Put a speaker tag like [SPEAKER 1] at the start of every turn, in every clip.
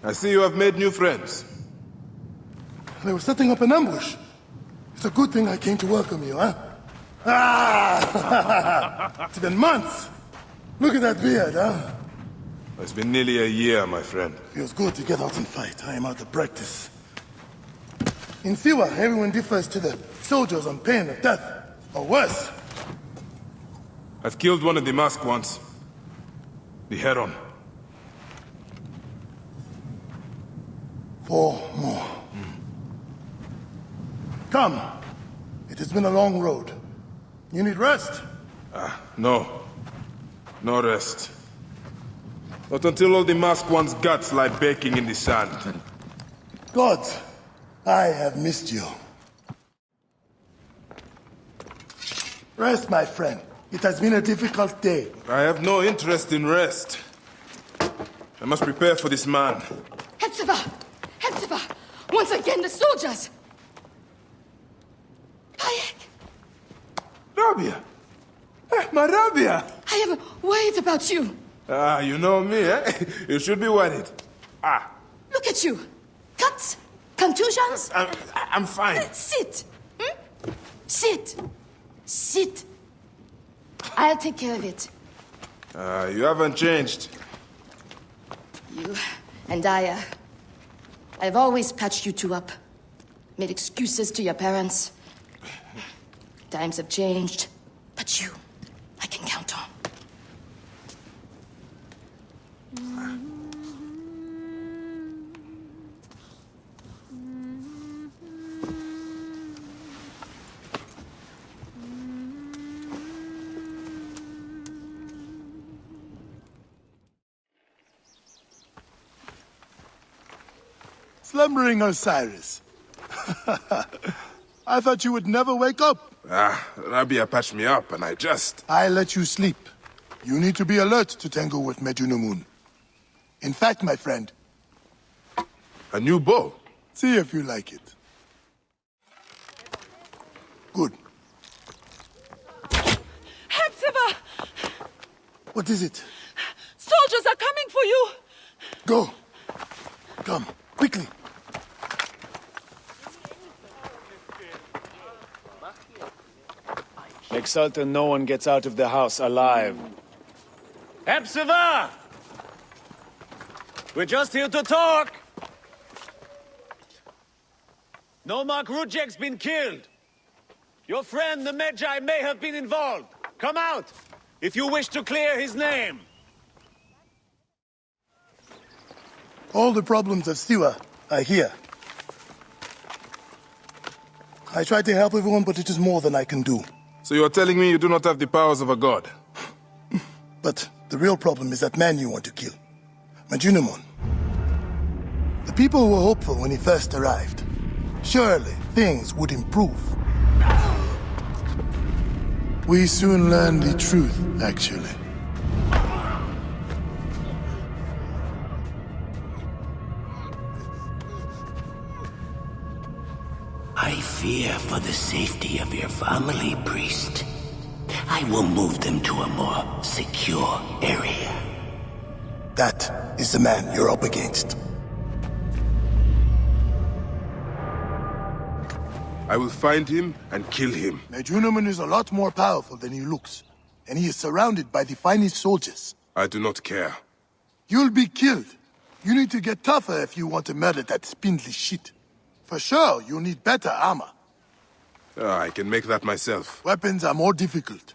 [SPEAKER 1] I see you have made new friends.
[SPEAKER 2] They were setting up an ambush. It's a good thing I came to welcome you, huh? Ah! It's been months. Look at that beard, huh?
[SPEAKER 1] It's been nearly a year, my friend.
[SPEAKER 2] Feels good to get out and fight. I am out of practice. In Siwa, everyone defers to the soldiers on pain of death, or worse.
[SPEAKER 1] I've killed one of the masked ones. The Heron.
[SPEAKER 2] 4 more. Come. It has been a long road. You need rest?
[SPEAKER 1] No. No rest. Not until all the masked one's guts lie baking in the sand.
[SPEAKER 2] Gods, I have missed you. Rest, my friend. It has been a difficult day.
[SPEAKER 1] I have no interest in rest. I must prepare for this man.
[SPEAKER 3] Hepzibah! Hepzibah! Once again, the soldiers! Bayek!
[SPEAKER 1] Rabia! My Rabia!
[SPEAKER 3] I am worried about you.
[SPEAKER 1] You know me, eh? You should be worried.
[SPEAKER 3] Look at you. Cuts? Contusions?
[SPEAKER 1] I'm fine.
[SPEAKER 3] Sit. Sit. Sit. I'll take care of it.
[SPEAKER 1] You haven't changed.
[SPEAKER 3] You and I've always patched you two up. Made excuses to your parents. Times have changed, but you, I can count on.
[SPEAKER 2] Slumbering Osiris. I thought you would never wake up.
[SPEAKER 1] Rabia patched me up and
[SPEAKER 2] I let you sleep. You need to be alert to tangle with Medunamun. In fact, my friend...
[SPEAKER 1] A new bow?
[SPEAKER 2] See if you like it. Good.
[SPEAKER 4] Hepzibah!
[SPEAKER 2] What is it?
[SPEAKER 4] Soldiers are coming for you!
[SPEAKER 2] Go. Come, quickly.
[SPEAKER 5] Make certain no one gets out of the house alive. Hepzibah! We're just here to talk! Nomarch Rujek's been killed. Your friend, the Medjay, may have been involved. Come out, if you wish to clear his name.
[SPEAKER 2] All the problems of Siwa are here. I try to help everyone, but it is more than I can do.
[SPEAKER 1] So you're telling me you do not have the powers of a god?
[SPEAKER 2] But the real problem is that man you want to kill. Medunamun. The people were hopeful when he first arrived. Surely things would improve. We soon learned the truth, actually.
[SPEAKER 6] I fear for the safety of your family, priest. I will move them to a more secure area.
[SPEAKER 2] That is the man you're up against.
[SPEAKER 1] I will find him and kill him.
[SPEAKER 2] Medunamun is a lot more powerful than he looks, and he is surrounded by the finest soldiers.
[SPEAKER 1] I do not care.
[SPEAKER 2] You'll be killed. You need to get tougher if you want to murder that spindly shit. For sure, you'll need better armor.
[SPEAKER 1] I can make that myself.
[SPEAKER 2] Weapons are more difficult.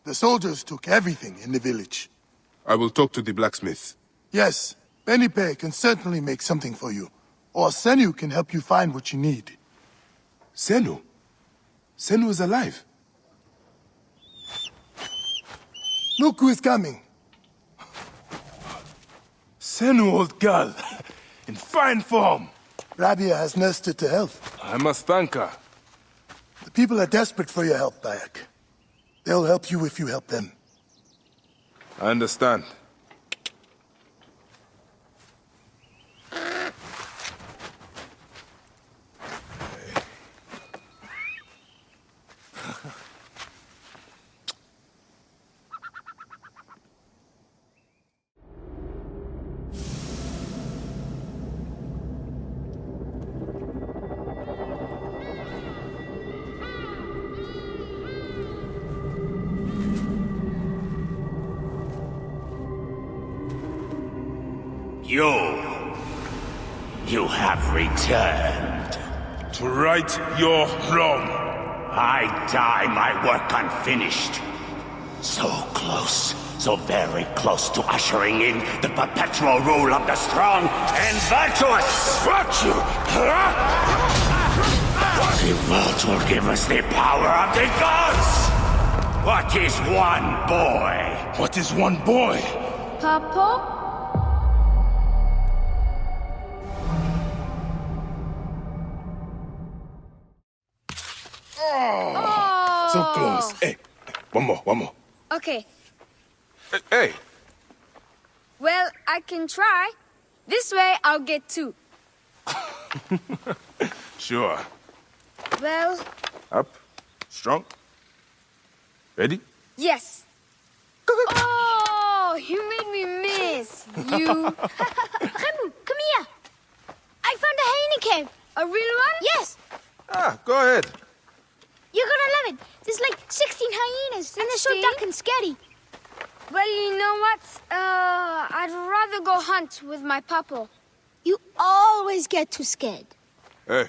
[SPEAKER 2] The soldiers took everything in the village.
[SPEAKER 1] I will talk to the blacksmith.
[SPEAKER 2] Yes, Benipe can certainly make something for you. Or Senu can help you find what you need.
[SPEAKER 1] Senu? Senu is alive.
[SPEAKER 2] Look who is coming.
[SPEAKER 1] Senu, old girl. In fine form.
[SPEAKER 2] Rabia has nursed her to health.
[SPEAKER 1] I must thank her.
[SPEAKER 2] The people are desperate for your help, Bayek. They'll help you if you help them.
[SPEAKER 1] I understand.
[SPEAKER 6] You have returned.
[SPEAKER 1] To right your wrong.
[SPEAKER 6] I die my work unfinished. So close, so very close to ushering in the perpetual rule of the strong and virtuous.
[SPEAKER 1] Virtue!
[SPEAKER 6] The vault will give us the power of the gods. What is one boy?
[SPEAKER 1] What is one boy?
[SPEAKER 7] Papa?
[SPEAKER 1] So close. Hey, one more.
[SPEAKER 7] Okay.
[SPEAKER 1] Hey.
[SPEAKER 7] Well, I can try. This way, I'll get two.
[SPEAKER 1] Sure.
[SPEAKER 7] Well,
[SPEAKER 1] Up. Strong. Ready?
[SPEAKER 7] yes. Oh, you made me miss. You.
[SPEAKER 8] Remu, come here. I found a hyena cave.
[SPEAKER 7] A real one?
[SPEAKER 8] Yes,
[SPEAKER 1] Go ahead.
[SPEAKER 8] you're gonna love it. There's like 16 hyenas, and they're so
[SPEAKER 7] 16?
[SPEAKER 8] dark and scary.
[SPEAKER 7] Well, you know what? I'd rather go hunt with my papa.
[SPEAKER 8] You always get too scared.
[SPEAKER 1] Hey.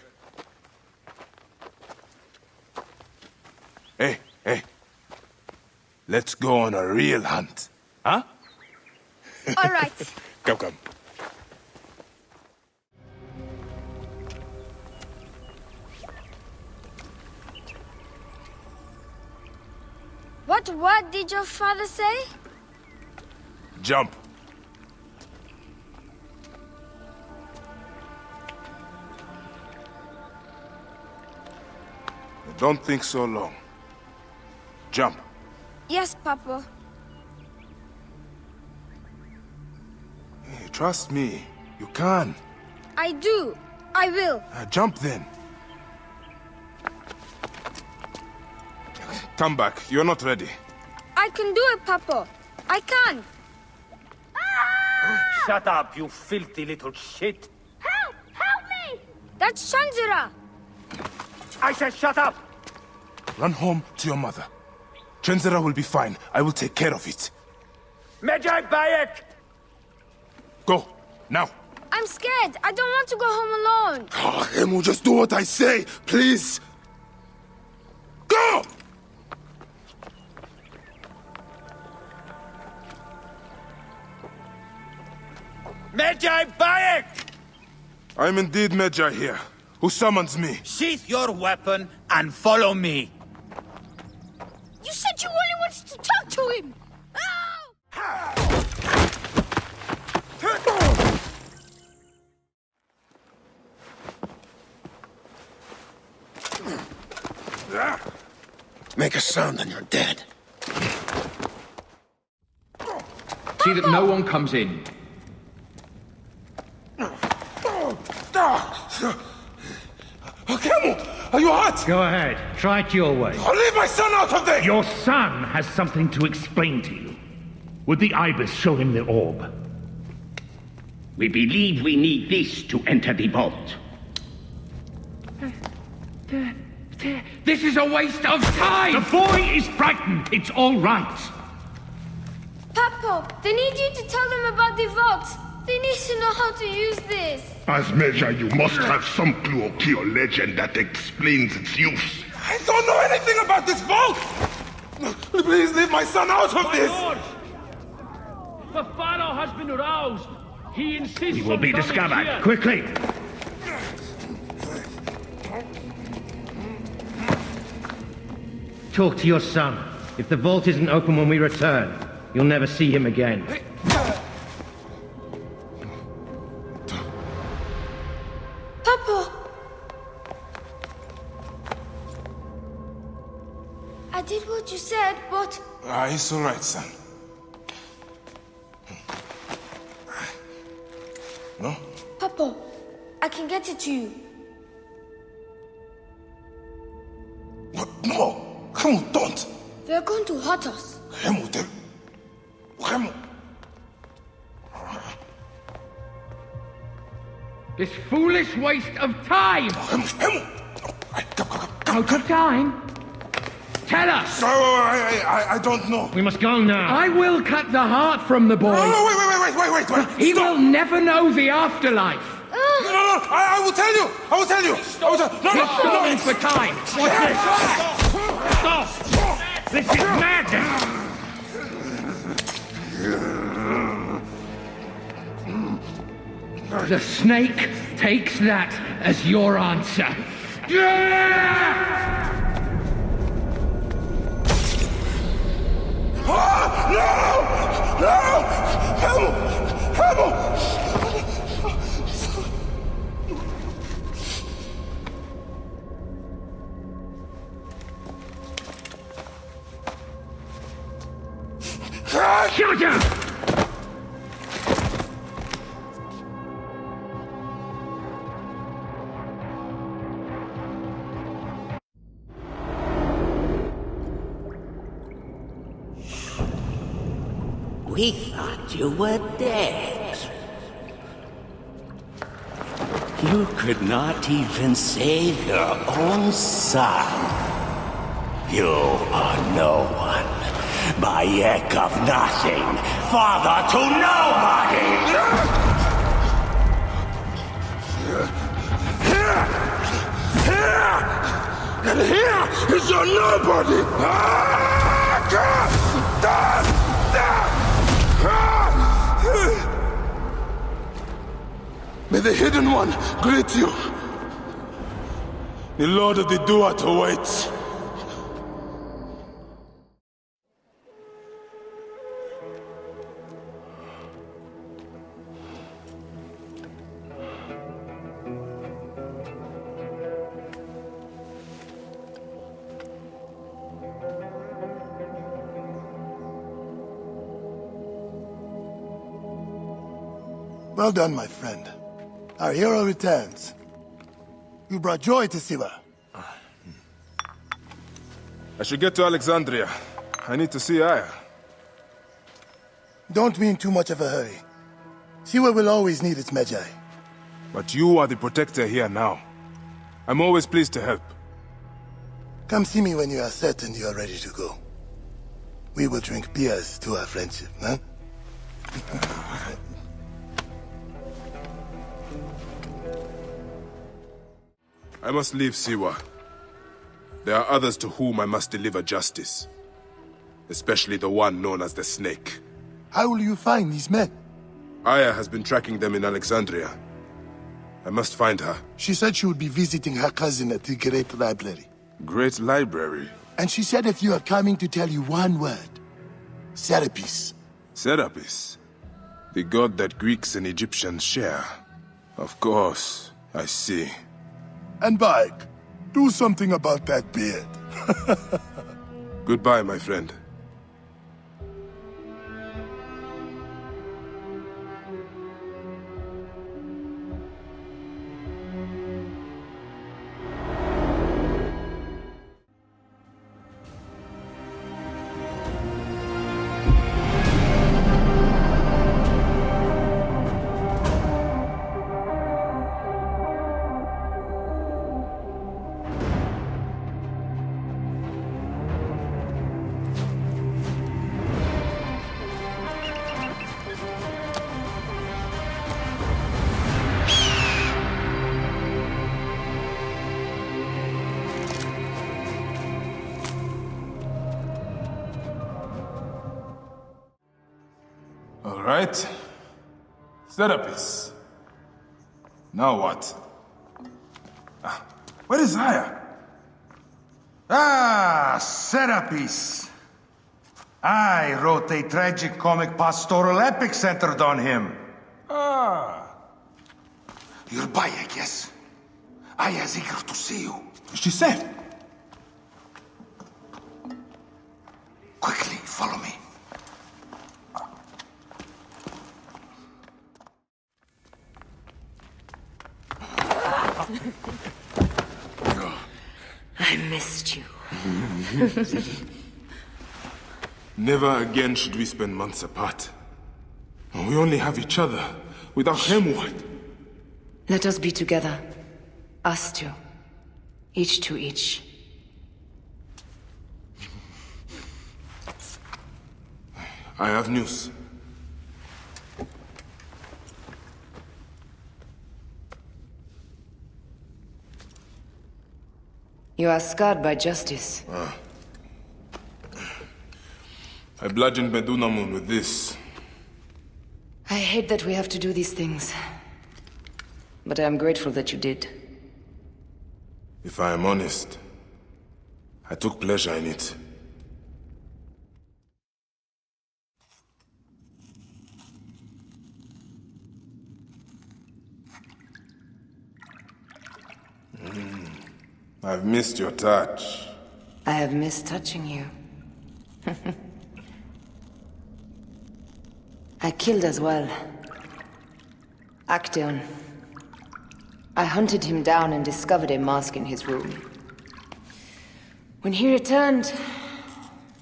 [SPEAKER 1] Hey. Let's go on a real hunt. Huh?
[SPEAKER 7] All right.
[SPEAKER 1] Come.
[SPEAKER 7] What did your father say?
[SPEAKER 1] Jump. Don't think so long. Jump.
[SPEAKER 7] Yes, Papa.
[SPEAKER 1] Hey, trust me. You can.
[SPEAKER 7] I do. I will.
[SPEAKER 1] Jump then. Come back. You're not ready.
[SPEAKER 7] I can do it, Papa. I can.
[SPEAKER 5] Shut up, you filthy little shit.
[SPEAKER 8] Help! Help me!
[SPEAKER 7] That's Shanzira.
[SPEAKER 5] I said shut up!
[SPEAKER 1] Run home to your mother. Trenzera will be fine. I will take care of it.
[SPEAKER 5] Medjay Bayek!
[SPEAKER 1] Go. Now.
[SPEAKER 7] I'm scared. I don't want to go home alone.
[SPEAKER 1] Emu, just do what I say, please. Go!
[SPEAKER 5] Medjay Bayek!
[SPEAKER 1] I am indeed Medjay here. Who summons me?
[SPEAKER 5] Sheath your weapon and follow me.
[SPEAKER 8] You said you only wanted to talk to him! Oh!
[SPEAKER 6] Make a sound and you're dead.
[SPEAKER 9] See that no one comes in.
[SPEAKER 1] Kemu, are you hurt?
[SPEAKER 10] Go ahead. Try it your way.
[SPEAKER 1] I'll leave my son out of this!
[SPEAKER 10] Your son has something to explain to you. Would the Ibis show him the orb?
[SPEAKER 6] We believe we need this to enter the vault.
[SPEAKER 9] This is a waste of time!
[SPEAKER 10] The boy is frightened. It's all right.
[SPEAKER 7] Papa, they need you to tell them about the vault. They need to know how to use this.
[SPEAKER 11] As measure, you must have some clue or key or legend that explains its use.
[SPEAKER 1] I don't know anything about this vault! Please leave my son out of this!
[SPEAKER 10] The Pharaoh has been aroused. He insists He will be discovered. Quickly. Talk to your son. If the vault isn't open when we return, you'll never see him again.
[SPEAKER 7] Papa! I did what you said, but...
[SPEAKER 1] It's all right, son. No?
[SPEAKER 7] Papa, I can get it to you.
[SPEAKER 1] No! Kemu, don't!
[SPEAKER 7] They're going to hurt us.
[SPEAKER 1] Kemu, Kemu!
[SPEAKER 9] This foolish waste of time!
[SPEAKER 1] Kemu!
[SPEAKER 9] Out of time? Tell us!
[SPEAKER 1] I don't know.
[SPEAKER 9] We must go now. I will cut the heart from the boy.
[SPEAKER 1] Wait.
[SPEAKER 9] He will never know the afterlife.
[SPEAKER 1] No, I will tell you. I will tell you.
[SPEAKER 9] He's stalling for time. What's this? Stop! This is madness! The snake takes that as your answer. Shoot him!
[SPEAKER 6] We thought you were dead. You could not even save your own son. You are no one. Bayek of nothing. Father to nobody!
[SPEAKER 1] And here is your nobody! May the Hidden One greet you. The Lord of the Duat awaits.
[SPEAKER 2] Well done, my friend. Our hero returns. You brought joy to Siwa.
[SPEAKER 1] I should get to Alexandria. I need to see Aya.
[SPEAKER 2] Don't be in too much of a hurry. Siwa will always need its Magi.
[SPEAKER 1] But you are the protector here now. I'm always pleased to help.
[SPEAKER 2] Come see me when you are certain you are ready to go. We will drink beers to our friendship, huh?
[SPEAKER 1] I must leave Siwa. There are others to whom I must deliver justice. Especially the one known as the Snake.
[SPEAKER 2] How will you find these men?
[SPEAKER 1] Aya has been tracking them in Alexandria. I must find her.
[SPEAKER 2] She said she would be visiting her cousin at the Great Library.
[SPEAKER 1] Great Library?
[SPEAKER 2] And she said if you are coming to tell you one word. Serapis.
[SPEAKER 1] Serapis? The god that Greeks and Egyptians share. Of course, I see.
[SPEAKER 2] And Bayek, do something about that beard.
[SPEAKER 1] Goodbye, my friend. All right. Serapis. Now what? Where is Aya?
[SPEAKER 12] Ah, Serapis. I wrote a tragic comic pastoral epic centered on him.
[SPEAKER 1] Ah.
[SPEAKER 12] You're Bayek, yes? Aya is eager to see you.
[SPEAKER 1] Is she safe?
[SPEAKER 12] Quickly, follow me.
[SPEAKER 3] I missed you.
[SPEAKER 1] Never again should we spend months apart. We only have each other. Without him, what?
[SPEAKER 3] Let us be together. Us two. Each to each.
[SPEAKER 1] I have news.
[SPEAKER 3] You are scarred by justice.
[SPEAKER 1] I bludgeoned Medunamun with this.
[SPEAKER 3] I hate that we have to do these things. But I am grateful that you did.
[SPEAKER 1] If I am honest, I took pleasure in it. I've missed your touch.
[SPEAKER 3] I have missed touching you. I killed as well. Actaeon. I hunted him down and discovered a mask in his room. When he returned,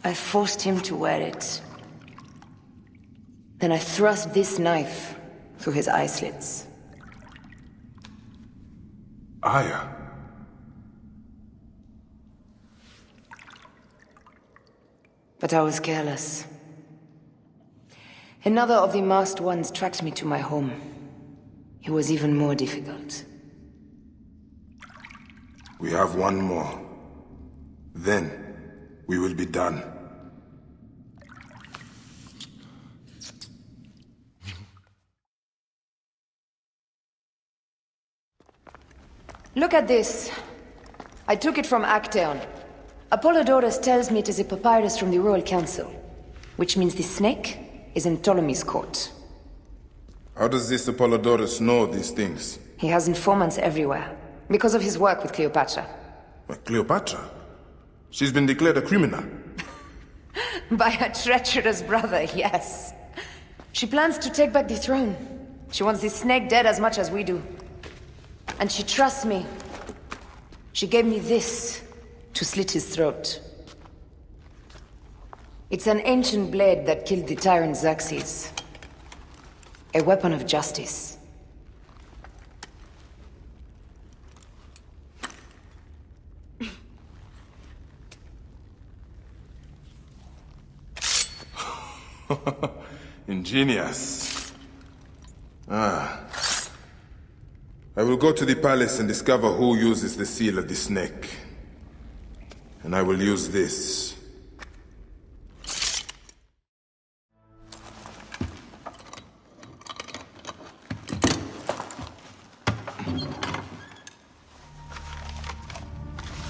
[SPEAKER 3] I forced him to wear it. Then I thrust this knife through his eye slits.
[SPEAKER 1] Aya.
[SPEAKER 3] But I was careless. Another of the masked ones tracked me to my home. It was even more difficult.
[SPEAKER 1] We have one more. Then, we will be done.
[SPEAKER 3] Look at this. I took it from Actaeon. Apollodorus tells me it is a papyrus from the Royal Council, which means the snake is in Ptolemy's court.
[SPEAKER 1] How does this Apollodorus know these things?
[SPEAKER 3] He has informants everywhere, because of his work with Cleopatra.
[SPEAKER 1] But Cleopatra? She's been declared a criminal.
[SPEAKER 3] By her treacherous brother, yes. She plans to take back the throne. She wants the snake dead as much as we do. And she trusts me. She gave me this to slit his throat. It's an ancient blade that killed the tyrant Xerxes. A weapon of justice.
[SPEAKER 1] Ingenious. I will go to the palace and discover who uses the seal of the snake. And I will use this.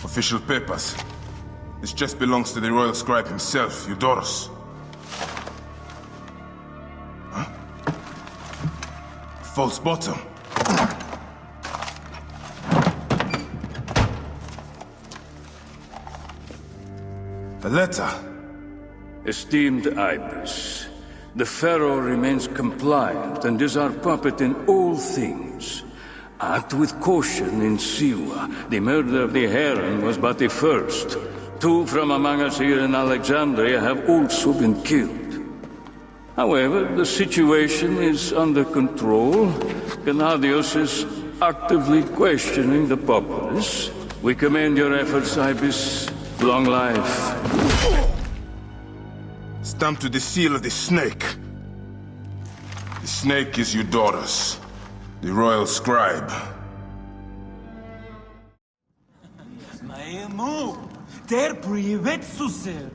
[SPEAKER 1] Official papers. This chest belongs to the royal scribe himself, Eudorus. Huh? False bottom. A letter.
[SPEAKER 10] Esteemed Ibis, the Pharaoh remains compliant and is our puppet in all things. Act with caution in Siwa. The murder of the Heron was but the first. 2 from among us here in Alexandria have also been killed. However, the situation is under control. Gennadios is actively questioning the populace. We commend your efforts, Ibis. Long life.
[SPEAKER 1] Stamped with the seal of the snake. The snake is Eudorus, the royal scribe.
[SPEAKER 13] Maemu, ter privetsuser.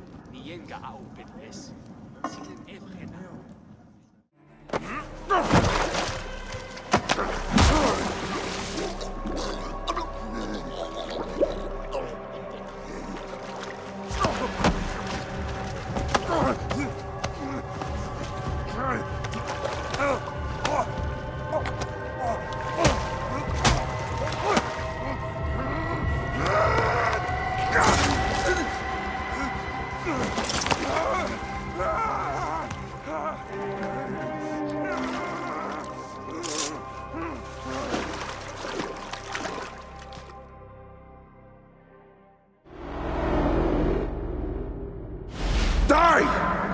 [SPEAKER 1] Die!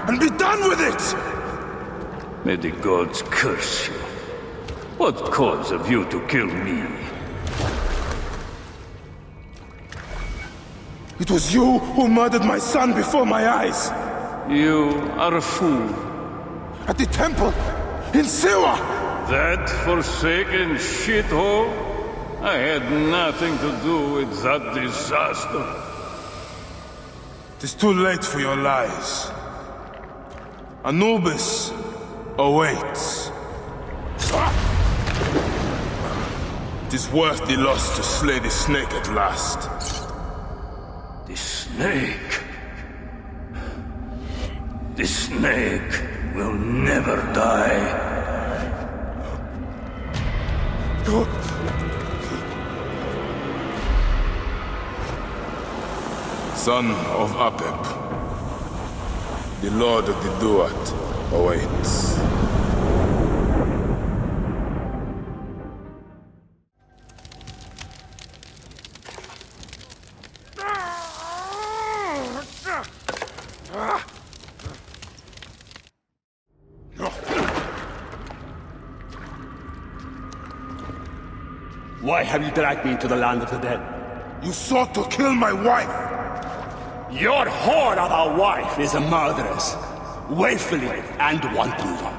[SPEAKER 1] And be done with it!
[SPEAKER 10] May the gods curse you. What cause have you to kill me?
[SPEAKER 1] It was you who murdered my son before my eyes!
[SPEAKER 10] You are a fool.
[SPEAKER 1] At the temple! In Siwa!
[SPEAKER 10] That forsaken shithole? I had nothing to do with that disaster.
[SPEAKER 1] It is too late for your lies. Anubis awaits. It is worth the loss to slay the snake at last.
[SPEAKER 10] The snake? The snake will never die.
[SPEAKER 1] Son of Apep, the Lord of the Duat awaits.
[SPEAKER 6] Why have you dragged me into the land of the dead?
[SPEAKER 1] You sought to kill my wife!
[SPEAKER 6] Your whore of a wife is a murderess, willfully and wantonly.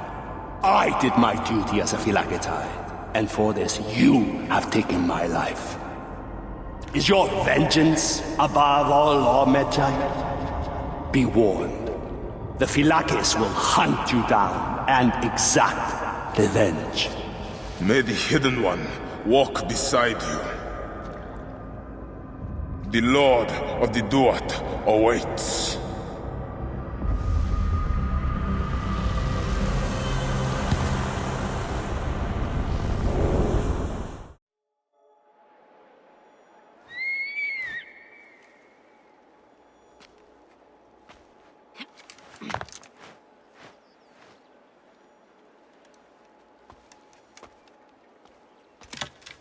[SPEAKER 6] I did my duty as a Philaketide, and for this you have taken my life. Is your vengeance above all law, Medjay? Be warned, the Philakes will hunt you down and exact revenge.
[SPEAKER 1] May the Hidden One walk beside you. The Lord of the Duat awaits.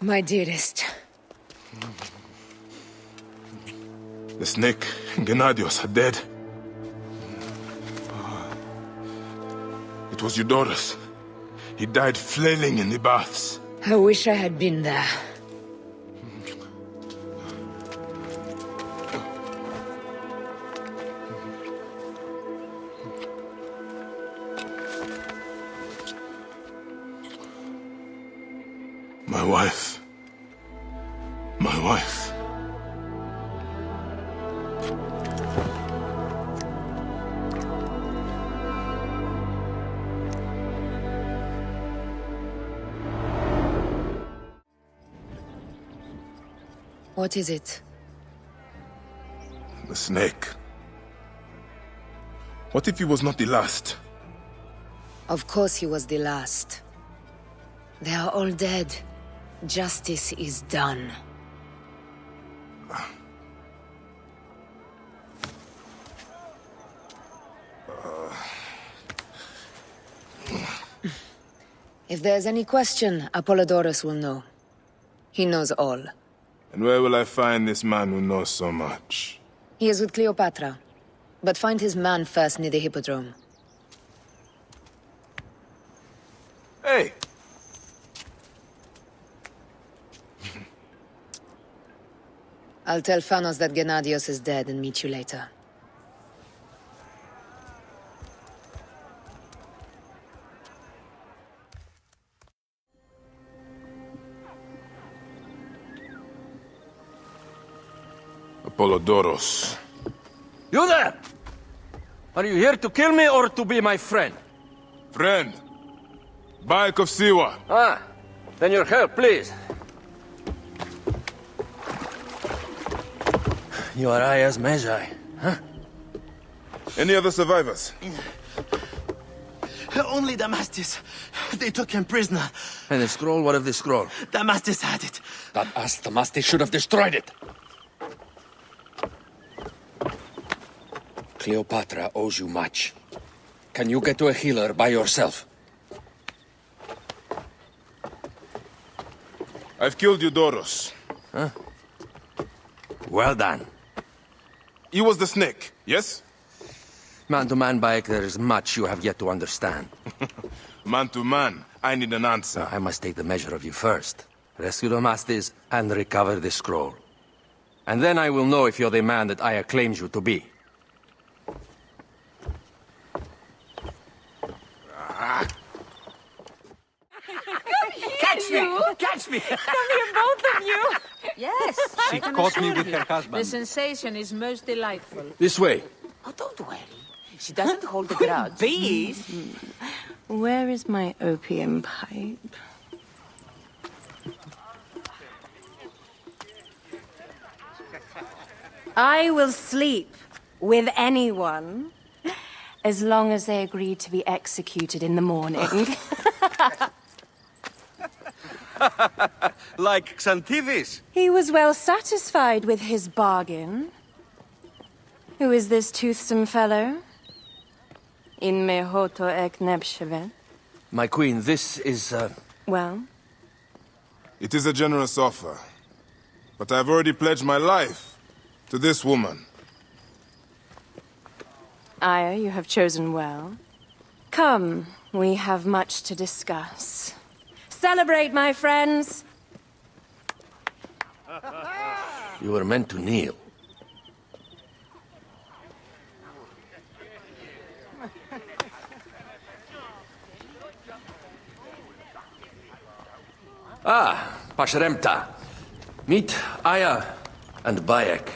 [SPEAKER 3] My dearest.
[SPEAKER 1] The snake, Gennadios, are dead. It was Eudorus. He died flailing in the baths.
[SPEAKER 3] I wish I had been there.
[SPEAKER 1] My wife. My wife.
[SPEAKER 3] What is it?
[SPEAKER 1] The snake. What if he was not the last?
[SPEAKER 3] Of course he was the last. They are all dead. Justice is done. If there's any question, Apollodorus will know. He knows all.
[SPEAKER 1] And where will I find this man who knows so much?
[SPEAKER 3] He is with Cleopatra. But find his man first near the Hippodrome.
[SPEAKER 1] Hey!
[SPEAKER 3] I'll tell Phanos that Gennadios is dead and meet you later.
[SPEAKER 1] Apollodorus.
[SPEAKER 9] You there! Are you here to kill me or to be my friend?
[SPEAKER 1] Friend. Bike of Siwa.
[SPEAKER 9] Ah, then your help, please. You are Aya's Magi, huh?
[SPEAKER 1] Any other survivors?
[SPEAKER 14] Only Damastis. They took him prisoner.
[SPEAKER 9] And the scroll? What of the scroll?
[SPEAKER 14] Damastis had it.
[SPEAKER 9] That ass Damastis should have destroyed it. Cleopatra owes you much. Can you get to a healer by yourself?
[SPEAKER 1] I've killed Eudorus.
[SPEAKER 9] Huh? Well done.
[SPEAKER 1] He was the snake, yes?
[SPEAKER 9] Man to man, Bayek, there is much you have yet to understand.
[SPEAKER 1] Man to man, I need an answer.
[SPEAKER 9] I must take the measure of you first. Rescue Damastis and recover the scroll. And then I will know if you're the man that Aya claims you to be.
[SPEAKER 6] excuse me.
[SPEAKER 4] Come here, both of you.
[SPEAKER 15] Yes,
[SPEAKER 6] She
[SPEAKER 15] I can
[SPEAKER 6] caught me
[SPEAKER 15] assure
[SPEAKER 6] with
[SPEAKER 15] you,
[SPEAKER 6] her husband.
[SPEAKER 15] The sensation is most delightful.
[SPEAKER 9] This way.
[SPEAKER 15] Oh, don't worry. She doesn't hold a grudge.
[SPEAKER 4] Please.
[SPEAKER 3] Where is my opium pipe? I will sleep with anyone as long as they agree to be executed in the morning.
[SPEAKER 6] Like Xantivis.
[SPEAKER 3] He was well satisfied with his bargain. Who is this toothsome fellow? In mehoto ek nebshevet.
[SPEAKER 9] My queen, this is,
[SPEAKER 3] Well?
[SPEAKER 1] It is a generous offer. But I've already pledged my life to this woman.
[SPEAKER 3] Aya, you have chosen well. Come, we have much to discuss. Celebrate, my friends!
[SPEAKER 9] you were meant to kneel. Ah, Pashremta. Meet Aya and Bayek.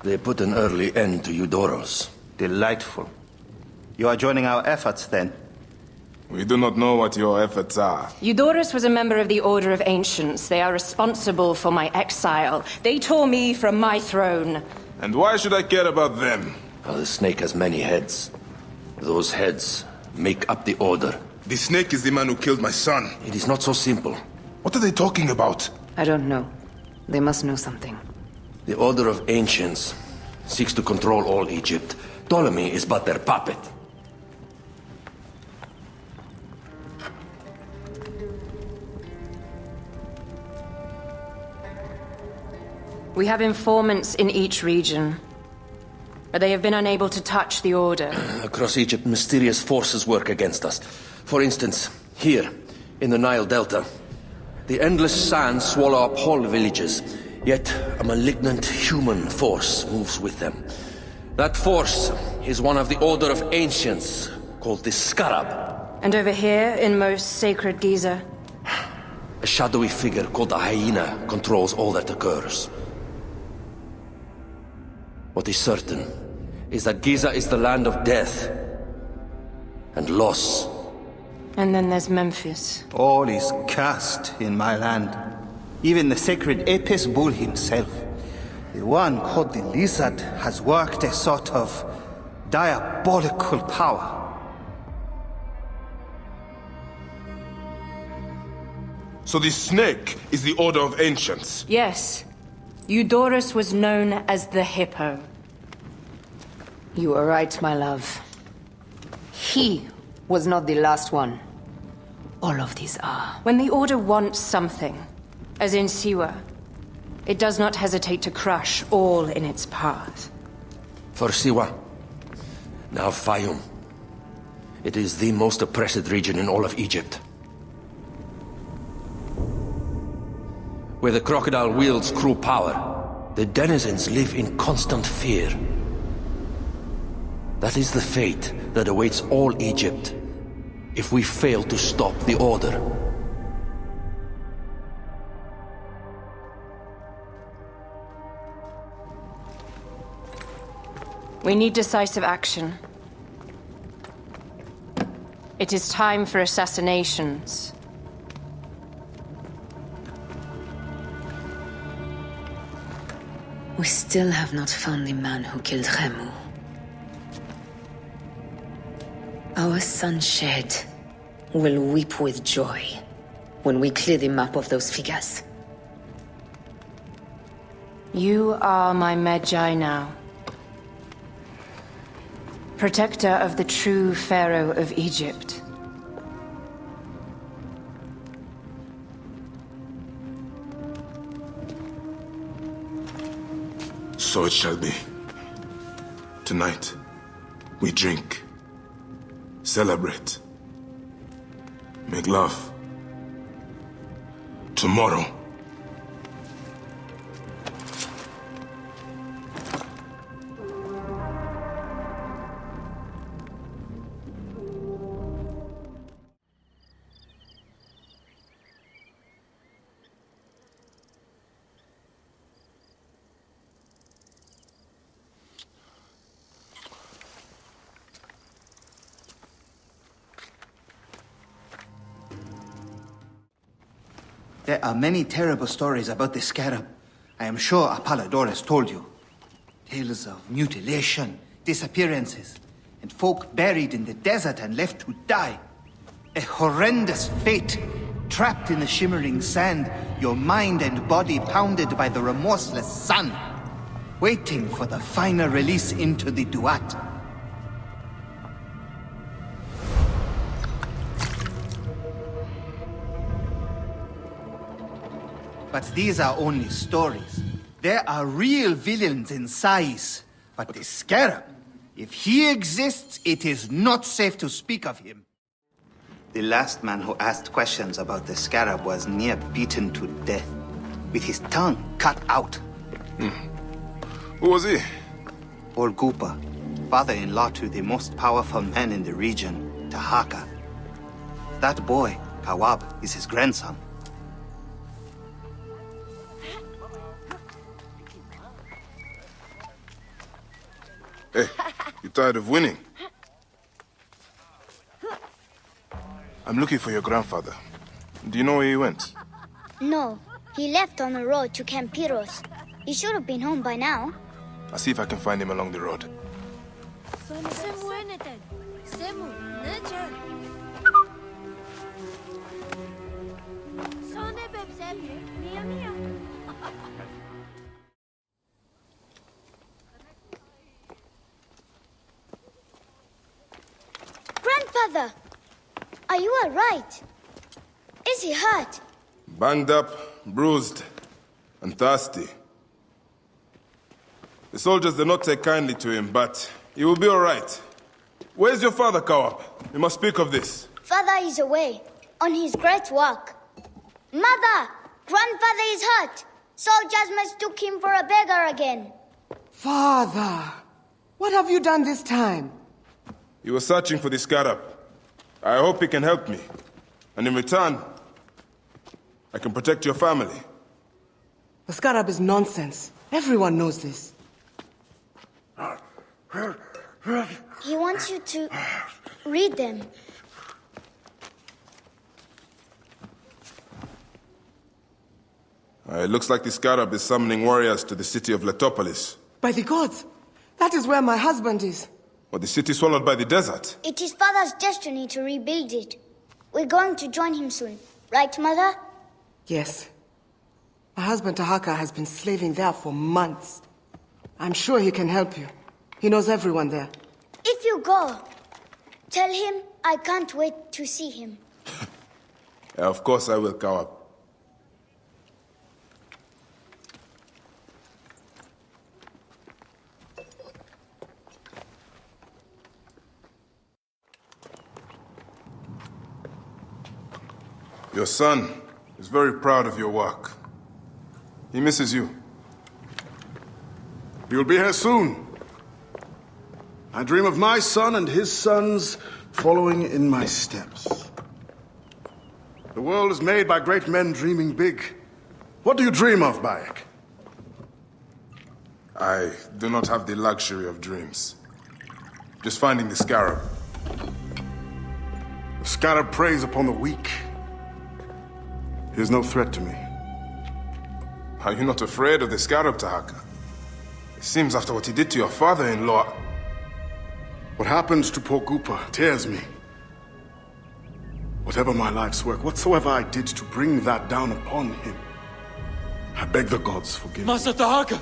[SPEAKER 9] They put an early end to Eudoros.
[SPEAKER 14] Delightful. You are joining our efforts, then?
[SPEAKER 1] We do not know what your efforts are.
[SPEAKER 3] Eudoros was a member of the Order of Ancients. They are responsible for my exile. They tore me from my throne.
[SPEAKER 1] And why should I care about them?
[SPEAKER 9] Well, the snake has many heads. Those heads make up the Order.
[SPEAKER 1] The snake is the man who killed my son.
[SPEAKER 9] It is not so simple.
[SPEAKER 1] What are they talking about?
[SPEAKER 16] I don't know. They must know something.
[SPEAKER 9] The Order of Ancients seeks to control all Egypt. Ptolemy is but their puppet.
[SPEAKER 3] We have informants in each region, but they have been unable to touch the Order.
[SPEAKER 9] Across Egypt, mysterious forces work against us. For instance, here, in the Nile Delta, the endless sands swallow up whole villages, yet a malignant human force moves with them. That force is one of the Order of Ancients, called the Scarab.
[SPEAKER 3] And over here, in most sacred Giza?
[SPEAKER 9] A shadowy figure called the Hyena controls all that occurs. What is certain is that Giza is the land of death and loss.
[SPEAKER 3] And then there's Memphis.
[SPEAKER 14] All is cursed in my land. Even the sacred Apis bull himself. The one called the Lizard has worked a sort of diabolical power.
[SPEAKER 1] So the snake is the Order of Ancients?
[SPEAKER 3] Yes. Eudoros was known as the Hippo.
[SPEAKER 16] You are right, my love. He was not the last one. All of these are.
[SPEAKER 3] When the Order wants something, as in Siwa, it does not hesitate to crush all in its path.
[SPEAKER 9] For Siwa, now Fayum. It is the most oppressed region in all of Egypt. Where the Crocodile wields cruel power, the denizens live in constant fear. That is the fate that awaits all Egypt if we fail to stop the Order.
[SPEAKER 3] We need decisive action. It is time for assassinations.
[SPEAKER 16] We still have not found the man who killed Khemu. Our son Shed will weep with joy when we clear the map of those figures.
[SPEAKER 3] You are my Magi now. Protector of the true Pharaoh of Egypt.
[SPEAKER 1] So it shall be. Tonight, we drink, celebrate, make love. Tomorrow,
[SPEAKER 14] There are many terrible stories about the Scarab. I am sure Apollodorus told you. Tales of mutilation, disappearances, and folk buried in the desert and left to die. A horrendous fate, trapped in the shimmering sand, your mind and body pounded by the remorseless sun, waiting for the final release into the Duat. But these are only stories. There are real villains in Sais. But the Scarab, if he exists, it is not safe to speak of him. The last man who asked questions about the Scarab was near beaten to death, with his tongue cut out.
[SPEAKER 1] Who was he?
[SPEAKER 14] Olgupa, father-in-law to the most powerful man in the region, Tahaka. That boy, Kawab, is his grandson.
[SPEAKER 1] Hey, you tired of winning? I'm looking for your grandfather. Do you know where he went?
[SPEAKER 8] No, he left on the road to Campiros. He should have been home by now.
[SPEAKER 1] I'll see if I can find him along the road.
[SPEAKER 8] Grandfather, are you all right? Is he hurt?
[SPEAKER 1] Banged up, bruised, and thirsty. The soldiers did not take kindly to him, but he will be all right. Where's your father, Kawab? We must speak of this.
[SPEAKER 8] Father is away, on his great walk. Mother! Grandfather is hurt! Soldiers mistook him for a beggar again.
[SPEAKER 17] Father! What have you done this time?
[SPEAKER 1] He was searching for the Scarab. I hope he can help me. And in return, I can protect your family.
[SPEAKER 17] The Scarab is nonsense. Everyone knows this.
[SPEAKER 8] He wants you to read them.
[SPEAKER 1] It looks like the Scarab is summoning warriors to the city of Letopolis.
[SPEAKER 17] By the gods! That is where my husband is.
[SPEAKER 1] Or the city swallowed by the desert.
[SPEAKER 8] It is Father's destiny to rebuild it. We're going to join him soon. Right, Mother?
[SPEAKER 17] Yes. My husband Tahaka has been slaving there for months. I'm sure he can help you. He knows everyone there.
[SPEAKER 8] If you go, tell him I can't wait to see him.
[SPEAKER 1] Of course I will, Kawab. Your son is very proud of your work. He misses you.
[SPEAKER 18] He will be here soon. I dream of my son and his sons following in my steps. The world is made by great men dreaming big. What do you dream of, Bayek?
[SPEAKER 1] I do not have the luxury of dreams. Just finding the Scarab.
[SPEAKER 18] The Scarab preys upon the weak. He is no threat to me.
[SPEAKER 1] Are you not afraid of the Scarab, Tahaka? It seems after what he did to your father-in-law...
[SPEAKER 18] What happens to poor Gupa tears me. Whatever my life's work, whatsoever I did to bring that down upon him, I beg the gods forgive me.
[SPEAKER 13] Master Tahaka!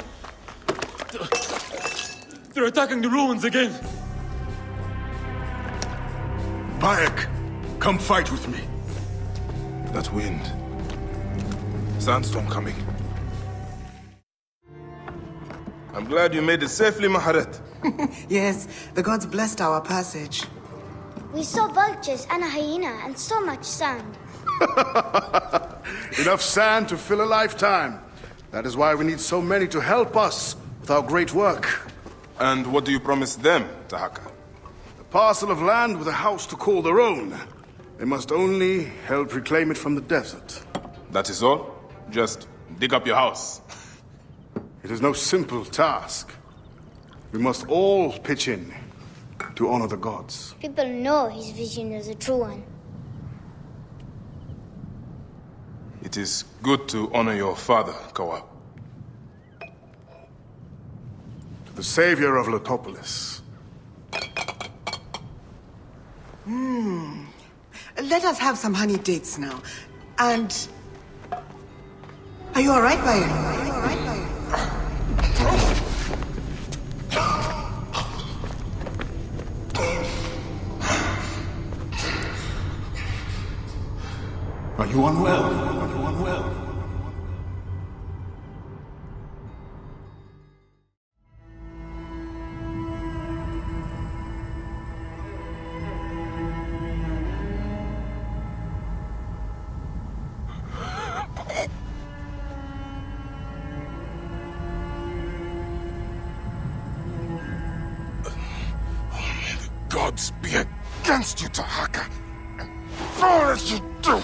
[SPEAKER 13] They're attacking the ruins again!
[SPEAKER 18] Bayek, come fight with me.
[SPEAKER 1] That wind. Sandstorm coming. I'm glad you made it safely, Maharet.
[SPEAKER 17] Yes, the gods blessed our passage.
[SPEAKER 8] We saw vultures and a hyena and so much sand.
[SPEAKER 18] Enough sand to fill a lifetime. That is why we need so many to help us with our great work.
[SPEAKER 1] And what do you promise them, Tahaka?
[SPEAKER 18] A parcel of land with a house to call their own. They must only help reclaim it from the desert.
[SPEAKER 1] That is all? Just dig up your house.
[SPEAKER 18] It is no simple task. We must all pitch in to honor the gods.
[SPEAKER 8] People know his vision is a true one.
[SPEAKER 1] It It is good to honor your father, Kawab.
[SPEAKER 18] The savior of Letopolis.
[SPEAKER 17] Let us have some honey dates now. And... Are you alright, Bayan? Are you alright, Bayan?
[SPEAKER 18] Are you unwell? Are you unwell?
[SPEAKER 1] Gods be against you, Tahaka, and all that you do!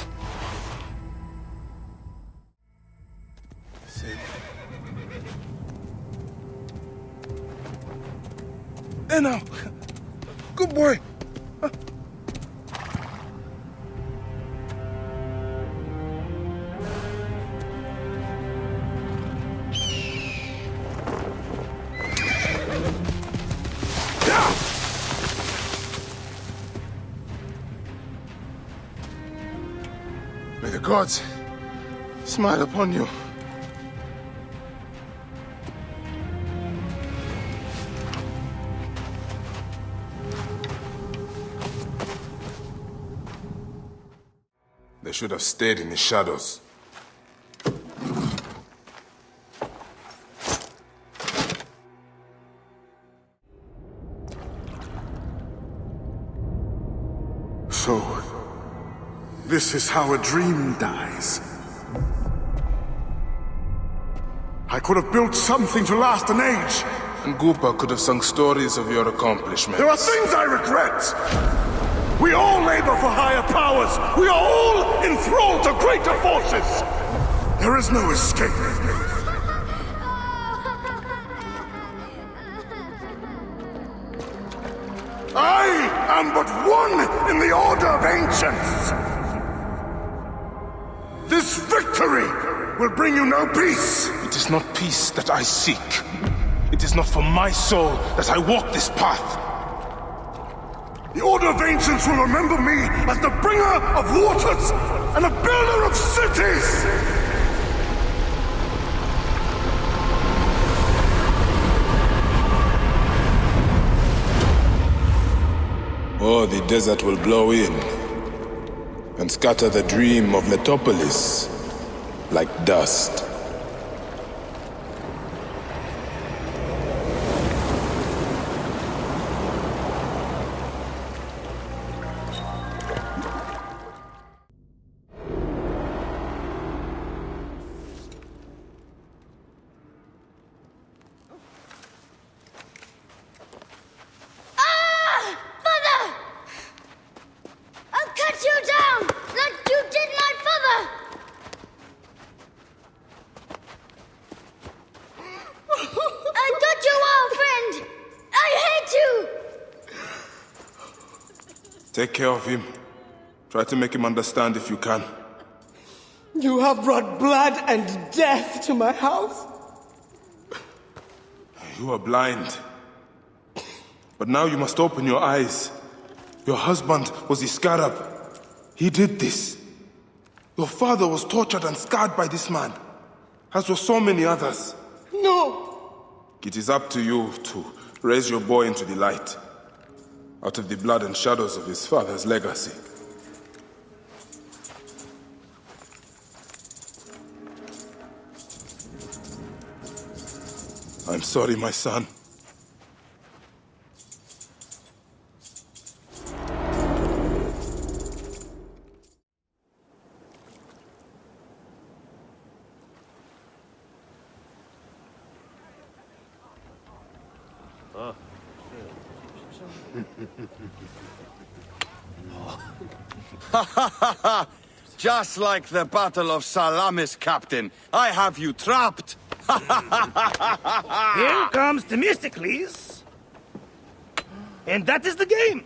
[SPEAKER 1] Hey now! Good boy! May the gods smile upon you. They should have stayed in the shadows.
[SPEAKER 18] So, this is how a dream dies. I could have built something to last an age.
[SPEAKER 1] And Gupa could have sung stories of your accomplishments.
[SPEAKER 18] There are things I regret. We all labor for higher powers. We are all enthralled to greater forces. There is no escape. I am but one in the Order of Ancients. This victory will bring you no peace.
[SPEAKER 1] It is not peace that I seek. It is not for my soul that I walk this path.
[SPEAKER 18] The Order of Ancients will remember me as the bringer of waters and the builder of cities!
[SPEAKER 1] Or the desert will blow in and scatter the dream of Letopolis like dust. Take care of him. Try to make him understand if you can.
[SPEAKER 17] You have brought blood and death to my house.
[SPEAKER 1] You are blind. But now you must open your eyes. Your husband was the Scarab. He did this. Your father was tortured and scarred by this man, as were so many others.
[SPEAKER 17] No!
[SPEAKER 1] It is up to you to raise your boy into the light, out of the blood and shadows of his father's legacy. I'm sorry, my son.
[SPEAKER 5] Just like the Battle of Salamis, Captain. I have you trapped.
[SPEAKER 19] Here comes Themistocles. And that is the game.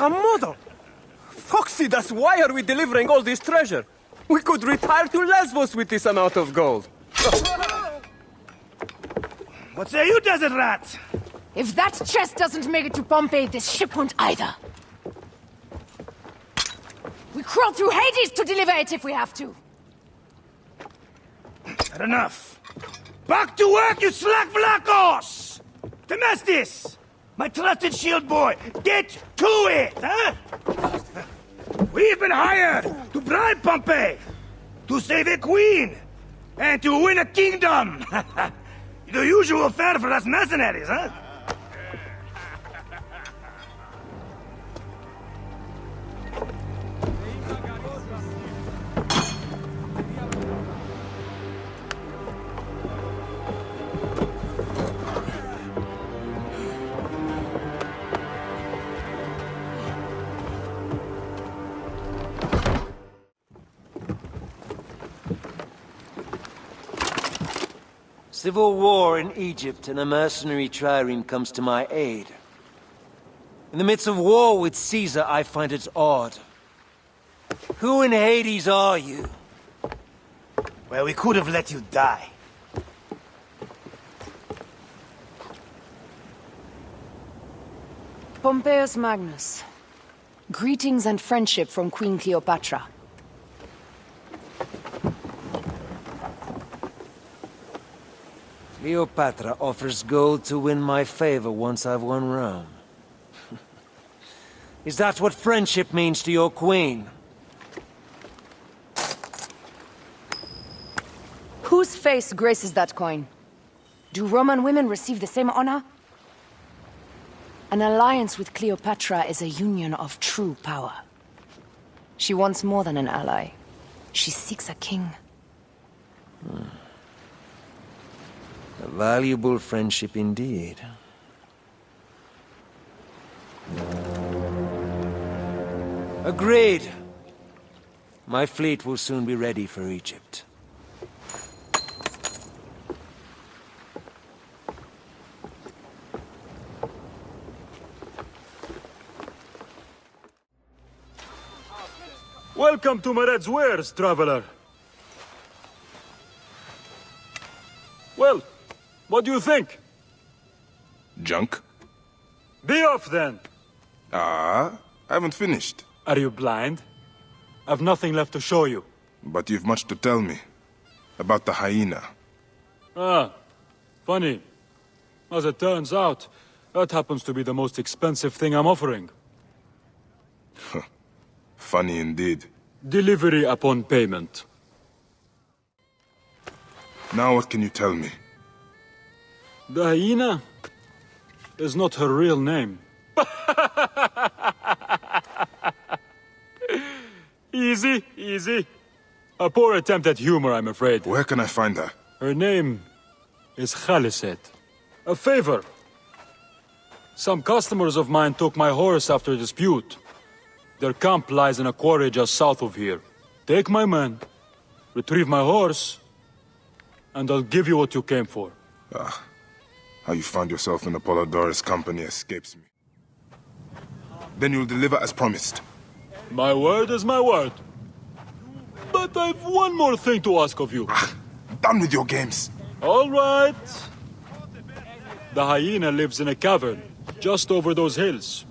[SPEAKER 20] a model! Foxy, that's why are we delivering all this treasure? We could retire to Lesbos with this amount of gold.
[SPEAKER 19] What say you, desert rat?
[SPEAKER 16] If that chest doesn't make it to Pompeii, this ship won't either. We crawl through Hades to deliver it if we have to.
[SPEAKER 19] Not enough. Back to work, you slack vlakos! Temestis! My trusted shield boy, get to it, huh? We've been hired to bribe Pompeii, to save a queen, and to win a kingdom. The usual fare for us mercenaries, huh?
[SPEAKER 21] Civil war in Egypt, and a mercenary trireme comes to my aid. In the midst of war with Caesar, I find it odd. Who in Hades are you?
[SPEAKER 19] Well, we could have let you die.
[SPEAKER 16] Pompeius Magnus. Greetings and friendship from Queen Cleopatra.
[SPEAKER 21] Cleopatra offers gold to win my favor once I've won Rome. Is that what friendship means to your queen?
[SPEAKER 16] Whose face graces that coin? Do Roman women receive the same honor? An alliance with Cleopatra is a union of true power. She wants more than an ally. She seeks a king.
[SPEAKER 21] A valuable friendship indeed. Agreed. My fleet will soon be ready for Egypt.
[SPEAKER 13] Welcome to Mered's wares, traveler. Well, what do you think?
[SPEAKER 1] Junk?
[SPEAKER 13] Be off then!
[SPEAKER 1] I haven't finished.
[SPEAKER 13] Are you blind? I've nothing left to show you.
[SPEAKER 1] But you've much to tell me. About the hyena.
[SPEAKER 13] Ah, funny. As it turns out, that happens to be the most expensive thing I'm offering.
[SPEAKER 1] Funny indeed.
[SPEAKER 13] Delivery upon payment.
[SPEAKER 1] Now what can you tell me?
[SPEAKER 13] The hyena is not her real name. Easy, easy. A poor attempt at humor, I'm afraid.
[SPEAKER 1] Where can I find her?
[SPEAKER 13] Her name is Khaliset. A favor. Some customers of mine took my horse after a dispute. Their camp lies in a quarry just south of here. Take my men, retrieve my horse, and I'll give you what you came for.
[SPEAKER 1] How you found yourself in Apollodorus' company escapes me. Then you'll deliver as promised.
[SPEAKER 13] My word is my word. But I've one more thing to ask of you.
[SPEAKER 1] Done with your games.
[SPEAKER 13] All right. The hyena lives in a cavern, just over those hills.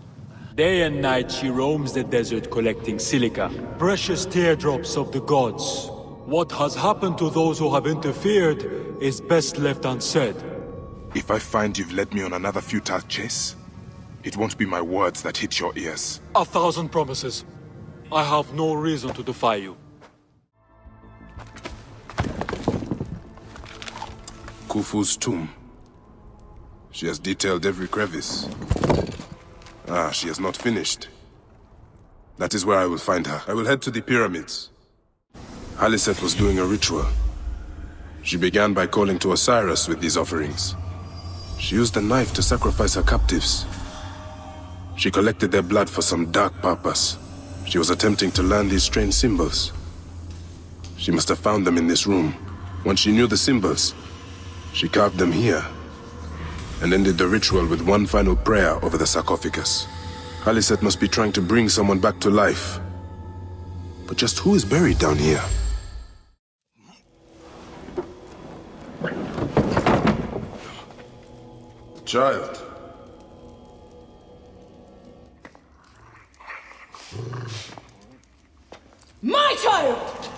[SPEAKER 13] Day and night she roams the desert collecting silica, precious teardrops of the gods. What has happened to those who have interfered is best left unsaid.
[SPEAKER 1] If I find you've led me on another futile chase, it won't be my words that hit your ears.
[SPEAKER 13] 1,000 promises. I have no reason to defy you.
[SPEAKER 1] Khufu's tomb. She has detailed every crevice. She has not finished. That is where I will find her. I will head to the pyramids. Khaliset was doing a ritual. She began by calling to Osiris with these offerings. She used a knife to sacrifice her captives. She collected their blood for some dark purpose. She was attempting to learn these strange symbols. She must have found them in this room. Once she knew the symbols, she carved them here, and ended the ritual with one final prayer over the sarcophagus. Khaliset must be trying to bring someone back to life. But just who is buried down here? Child.
[SPEAKER 4] My child!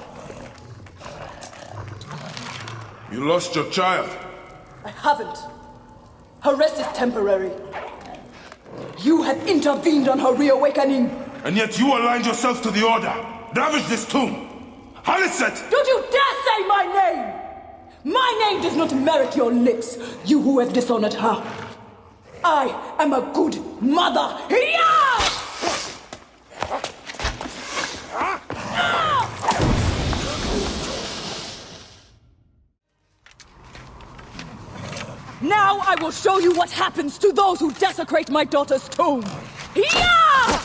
[SPEAKER 1] You lost your child.
[SPEAKER 4] I haven't. Her rest is temporary. You have intervened on her reawakening.
[SPEAKER 1] And yet you aligned yourself to the Order. Ravage this tomb. Khaliset!
[SPEAKER 4] Don't you dare say my name! My name does not merit your lips, you who have dishonored her. I am a good mother. Yeah! Now I will show you what happens to those who desecrate my daughter's tomb. Yeah!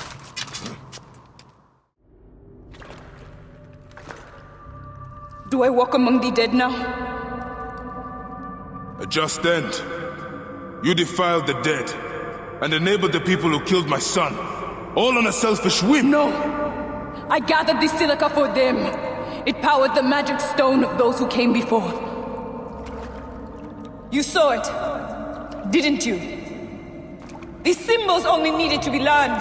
[SPEAKER 4] Do I walk among the dead now?
[SPEAKER 1] A just end. You defiled the dead and enabled the people who killed my son, all on a selfish whim.
[SPEAKER 4] No. I gathered the silica for them. It powered the magic stone of those who came before. You saw it, didn't you? The symbols only needed to be learned.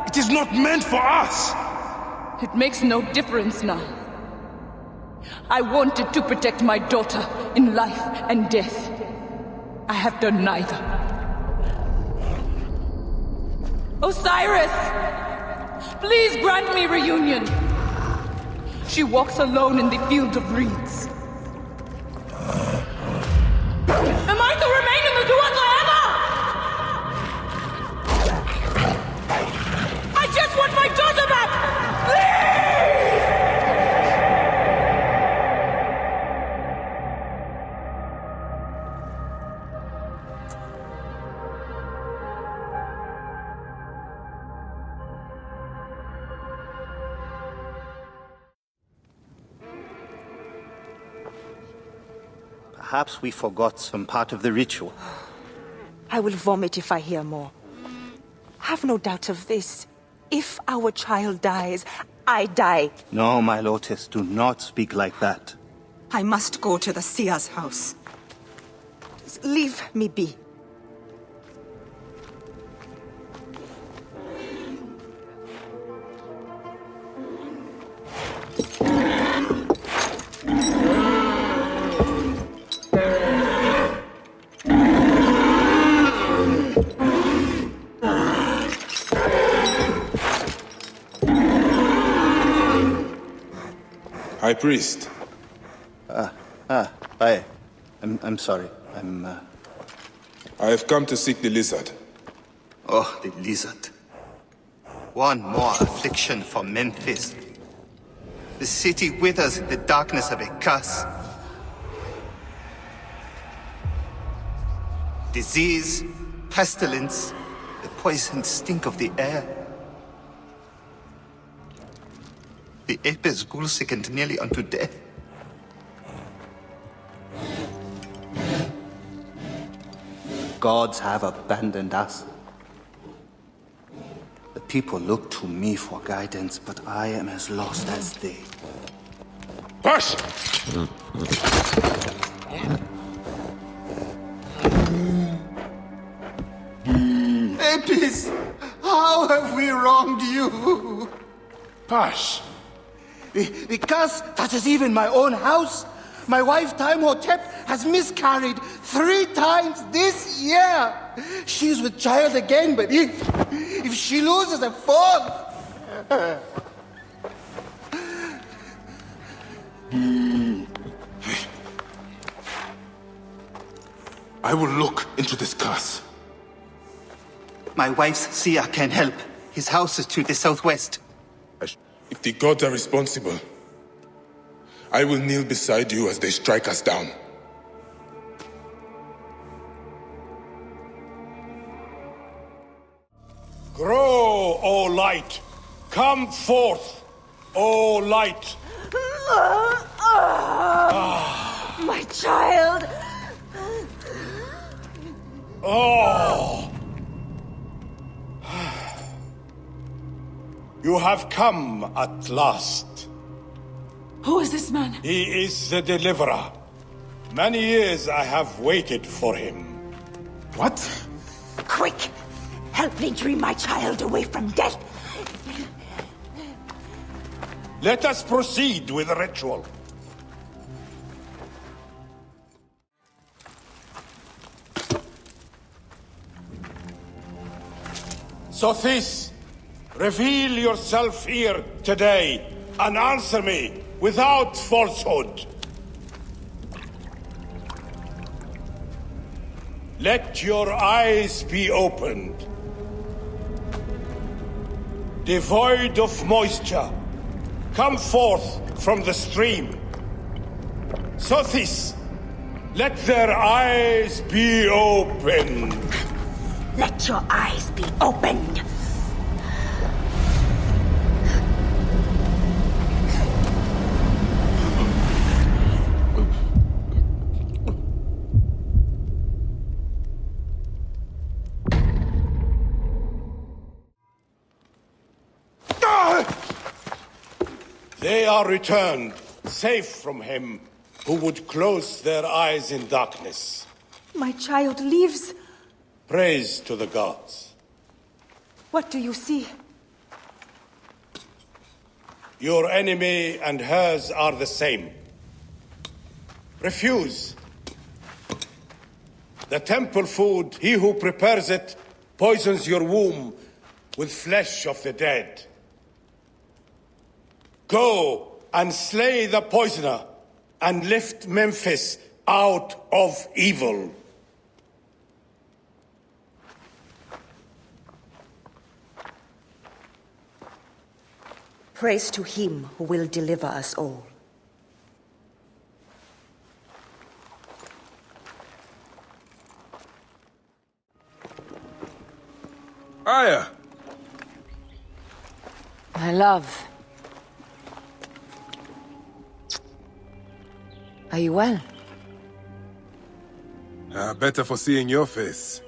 [SPEAKER 1] It is not meant for us!
[SPEAKER 4] It makes no difference now. I wanted to protect my daughter in life and death. I have done neither. Osiris! Please grant me reunion. She walks alone in the field of reeds. Am I to remain in the Duat forever? I just want my daughter back!
[SPEAKER 14] Perhaps we forgot some part of the ritual.
[SPEAKER 15] I will vomit if I hear more. Have no doubt of this. If our child dies, I die.
[SPEAKER 14] No, my Lotus, do not speak like that.
[SPEAKER 15] I must go to the seer's house. Just leave me be.
[SPEAKER 1] High Priest.
[SPEAKER 14] I'm sorry.
[SPEAKER 1] I have come to seek the lizard.
[SPEAKER 14] Oh, the lizard. One more affliction for Memphis. The city withers in the darkness of a curse. Disease, pestilence, the poisoned stink of the air. The apes ghoul sickened nearly unto death. Gods have abandoned us. The people look to me for guidance, but I am as lost as they.
[SPEAKER 1] Hush!
[SPEAKER 14] Apis, how have we wronged you?
[SPEAKER 1] Hush!
[SPEAKER 14] The curse touches even my own house. My wife, Timehotep, has miscarried 3 times this year. She's with child again, but if she loses a 4th...
[SPEAKER 1] I will look into this curse.
[SPEAKER 14] My wife's seer can help. His house is to the southwest.
[SPEAKER 1] If the gods are responsible, I will kneel beside you as they strike us down.
[SPEAKER 19] Grow, O light! Come forth, O light!
[SPEAKER 4] My child!
[SPEAKER 19] Oh!
[SPEAKER 11] You have come at last.
[SPEAKER 4] Who is this man?
[SPEAKER 11] He is the Deliverer. Many years I have waited for him.
[SPEAKER 15] What? Quick! Help me dream my child away from death!
[SPEAKER 11] Let us proceed with the ritual. Sothis, reveal yourself here today and answer me without falsehood. Let your eyes be opened. Devoid of moisture, come forth from the stream. Sothis, let their eyes be opened.
[SPEAKER 15] Let your eyes be opened.
[SPEAKER 11] They are returned, safe from him who would close their eyes in darkness.
[SPEAKER 15] My child lives.
[SPEAKER 11] Praise to the gods.
[SPEAKER 15] What do you see?
[SPEAKER 11] Your enemy and hers are the same. Refuse. The temple food, he who prepares it, poisons your womb with flesh of the dead. Go and slay the poisoner and lift Memphis out of evil.
[SPEAKER 15] Praise to him who will deliver us all.
[SPEAKER 1] Aya!
[SPEAKER 16] My love. Are you well?
[SPEAKER 1] Better for seeing your face.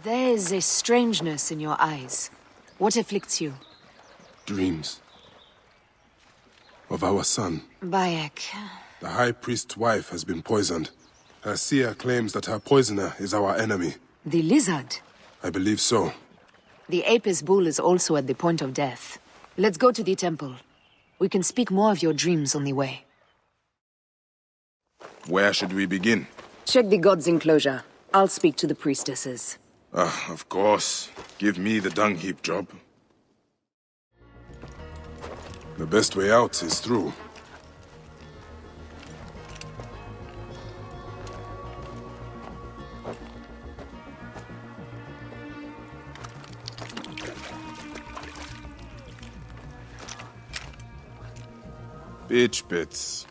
[SPEAKER 16] There is a strangeness in your eyes. What afflicts you?
[SPEAKER 1] Dreams. Of our son.
[SPEAKER 16] Bayek.
[SPEAKER 1] The High Priest's wife has been poisoned. Her seer claims that her poisoner is our enemy.
[SPEAKER 16] The lizard?
[SPEAKER 1] I believe so.
[SPEAKER 16] The Apis bull is also at the point of death. Let's go to the temple. We can speak more of your dreams on the way.
[SPEAKER 1] Where should we begin?
[SPEAKER 16] Check the god's enclosure. I'll speak to the priestesses.
[SPEAKER 1] Of course. Give me the dung heap job. The best way out is through. Bitch bits.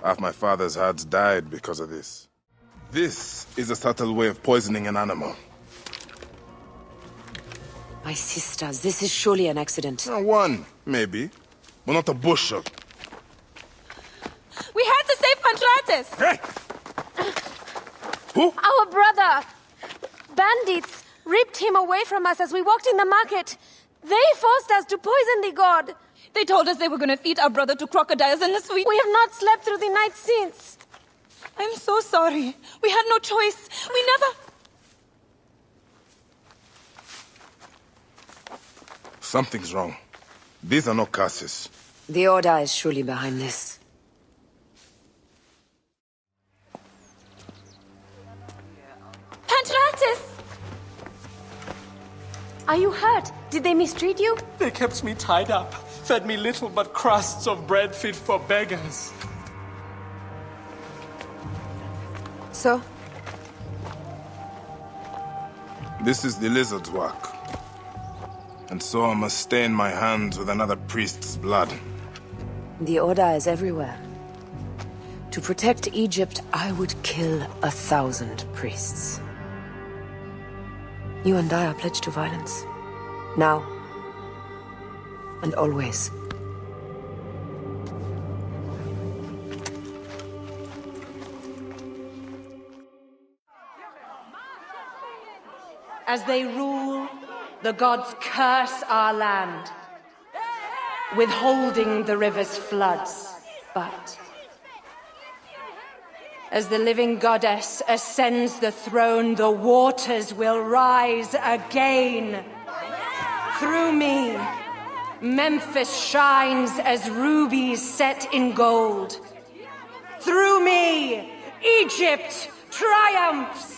[SPEAKER 1] Half my father's herds died because of this. This is a subtle way of poisoning an animal.
[SPEAKER 16] My sisters, this is surely an accident.
[SPEAKER 1] One, maybe. But not a bushel.
[SPEAKER 22] We had to save Pantratus!
[SPEAKER 1] Hey! Who?
[SPEAKER 22] Our brother! Bandits ripped him away from us as we walked in the market. They forced us to poison the god. They told us they were going to feed our brother to crocodiles in the sweet. We have not slept through the night since. I'm so sorry. We had no choice. We never...
[SPEAKER 1] Something's wrong. These are no curses.
[SPEAKER 16] The Order is surely behind this.
[SPEAKER 22] Pantratus! Are you hurt? Did they mistreat you?
[SPEAKER 20] They kept me tied up, fed me little but crusts of bread fit for beggars.
[SPEAKER 16] So?
[SPEAKER 1] This is the lizard's work. And so I must stain my hands with another priest's blood.
[SPEAKER 16] The Order is everywhere. To protect Egypt, I would kill 1,000 priests. You and I are pledged to violence. Now. And always.
[SPEAKER 2] As they rule, the gods curse our land, withholding the river's floods. But as the living goddess ascends the throne, the waters will rise again. Through me, Memphis shines as rubies set in gold. Through me, Egypt triumphs!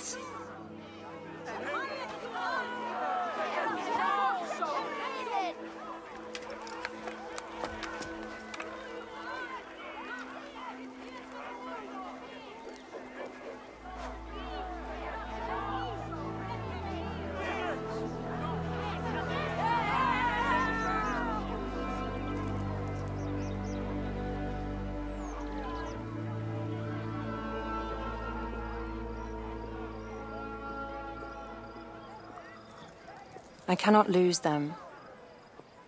[SPEAKER 2] I cannot lose them.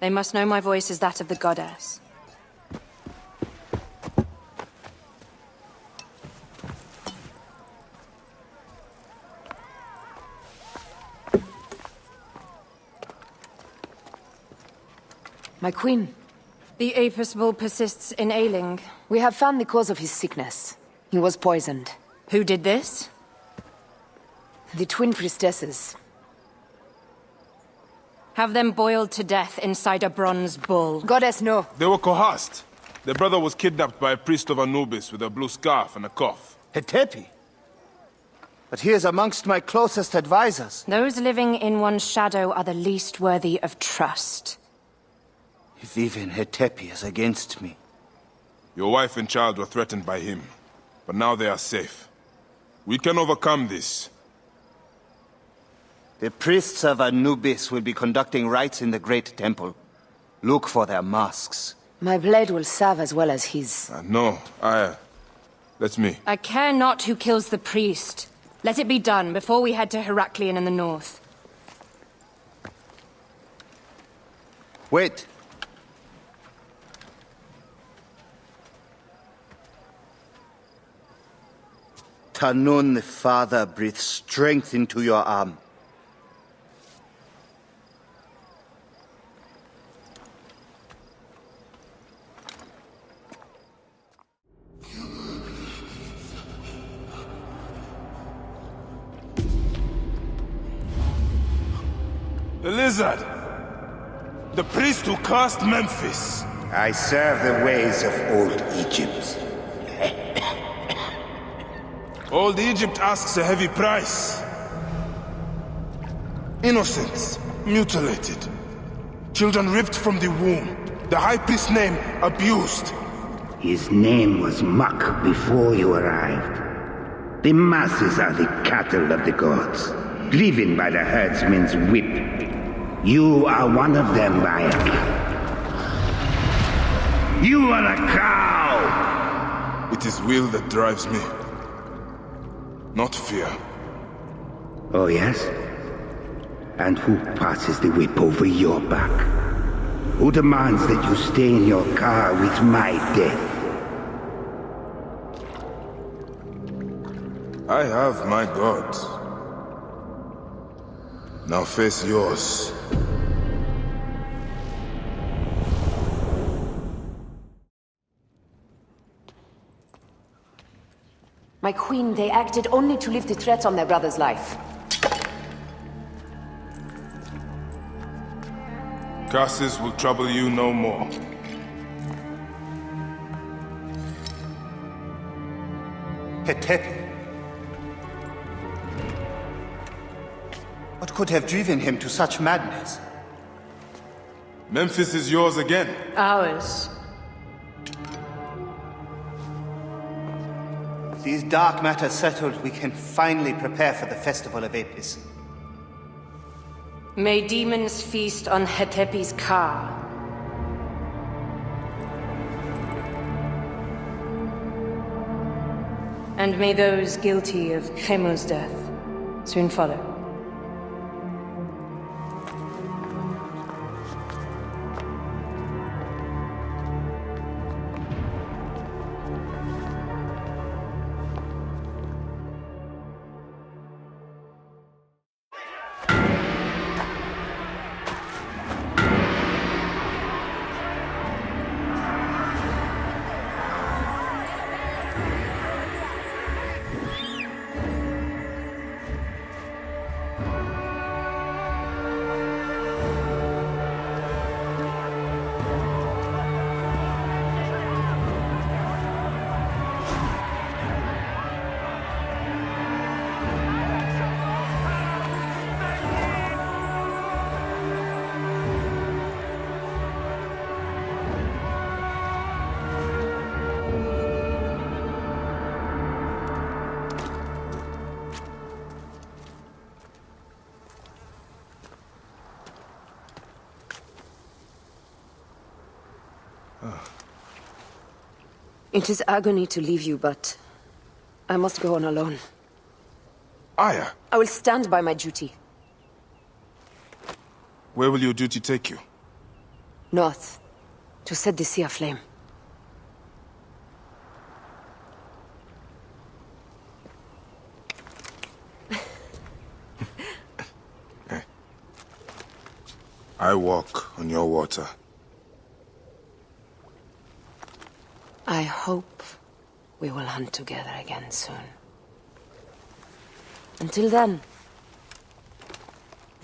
[SPEAKER 2] They must know my voice is that of the goddess.
[SPEAKER 16] My queen.
[SPEAKER 2] The Apis bull persists in ailing.
[SPEAKER 16] We have found the cause of his sickness. He was poisoned.
[SPEAKER 2] Who did this?
[SPEAKER 16] The twin priestesses.
[SPEAKER 2] Have them boiled to death inside a bronze bull.
[SPEAKER 16] Goddess, no.
[SPEAKER 1] They were coerced. Their brother was kidnapped by a priest of Anubis with a blue scarf and a cough.
[SPEAKER 14] Hetepi? But he is amongst my closest advisors.
[SPEAKER 2] Those living in one's shadow are the least worthy of trust.
[SPEAKER 14] If even Hetepi is against me.
[SPEAKER 1] Your wife and child were threatened by him, but now they are safe. We can overcome this.
[SPEAKER 14] The priests of Anubis will be conducting rites in the Great Temple. Look for their masks.
[SPEAKER 16] My blade will serve as well as his.
[SPEAKER 1] No, that's me.
[SPEAKER 2] I care not who kills the priest. Let it be done before we head to Heraklion in the north.
[SPEAKER 14] Wait. Tanun the Father breathes strength into your arm.
[SPEAKER 1] The lizard! The priest who cursed Memphis!
[SPEAKER 7] I serve the ways of old Egypt.
[SPEAKER 1] Old Egypt asks a heavy price. Innocents mutilated. Children ripped from the womb. The high priest's name abused.
[SPEAKER 7] His name was Muck before you arrived. The masses are the cattle of the gods, driven by the herdsman's whip. You are one of them, Bayek. You are a cow!
[SPEAKER 1] It is will that drives me, not fear.
[SPEAKER 7] Oh, yes? And who passes the whip over your back? Who demands that you stay in your car with my death?
[SPEAKER 1] I have my gods. Now face yours.
[SPEAKER 16] My queen, they acted only to lift the threat on their brother's life.
[SPEAKER 1] Curses will trouble you no more.
[SPEAKER 14] Hetepi. What could have driven him to such madness?
[SPEAKER 1] Memphis is yours again.
[SPEAKER 2] Ours.
[SPEAKER 14] With these dark matters settled, we can finally prepare for the festival of Apis.
[SPEAKER 2] May demons feast on Hetepi's car. And may those guilty of Chemu's death soon follow. It is agony to leave you, but I must go on alone.
[SPEAKER 1] Aya,
[SPEAKER 2] I will stand by my duty.
[SPEAKER 1] where will your duty take you?
[SPEAKER 2] North, to set the sea aflame.
[SPEAKER 1] I walk on your water.
[SPEAKER 2] I hope we will hunt together again soon. Until then,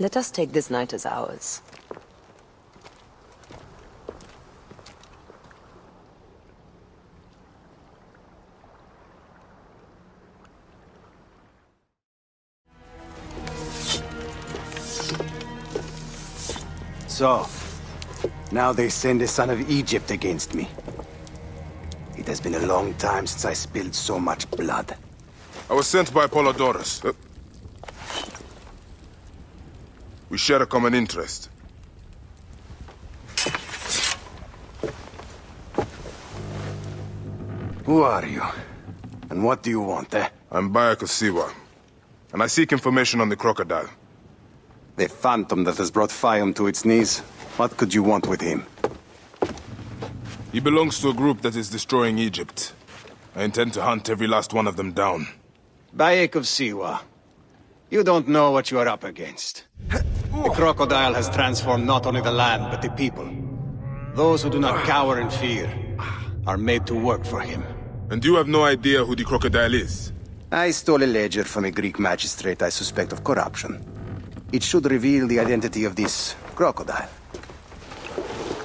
[SPEAKER 2] let us take this night as ours.
[SPEAKER 10] So, now they send the son of Egypt against me. It has been a long time since I spilled so much blood.
[SPEAKER 1] I was sent by Polydorus. We share a common interest.
[SPEAKER 10] Who are you? And what do you want, eh?
[SPEAKER 1] I'm Bayek of Siwa, and I seek information on the Crocodile.
[SPEAKER 10] The phantom that has brought Fium to its knees. What could you want with him?
[SPEAKER 1] He belongs to a group that is destroying Egypt. I intend to hunt every last one of them down.
[SPEAKER 10] Bayek of Siwa, you don't know what you are up against. The Crocodile has transformed not only the land, but the people. Those who do not cower in fear are made to work for him.
[SPEAKER 1] And you have no idea who the Crocodile is?
[SPEAKER 10] I stole a ledger from a Greek magistrate I suspect of corruption. It should reveal the identity of this Crocodile.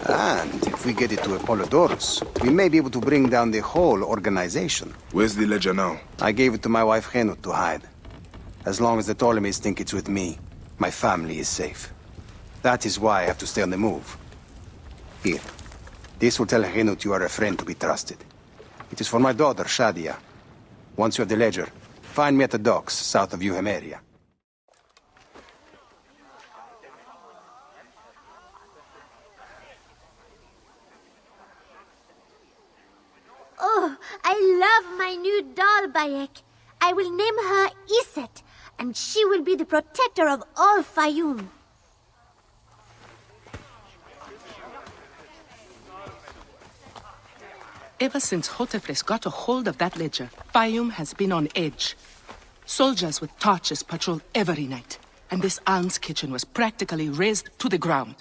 [SPEAKER 10] And if we get it to Apollodorus, we may be able to bring down the whole organization.
[SPEAKER 1] Where's the ledger now?
[SPEAKER 10] I gave it to my wife Hyena to hide. As long as the Ptolemies think it's with me, my family is safe. That is why I have to stay on the move. Here. This will tell Hyena you are a friend to be trusted. It is for my daughter, Shadia. Once you have the ledger, find me at the docks south of Euhemeria.
[SPEAKER 8] Oh, I love my new doll, Bayek. I will name her Iset, and she will be the protector of all Fayum.
[SPEAKER 12] Ever since Hotefres got a hold of that ledger, Fayum has been on edge. Soldiers with torches patrol every night, and this alms kitchen was practically razed to the ground.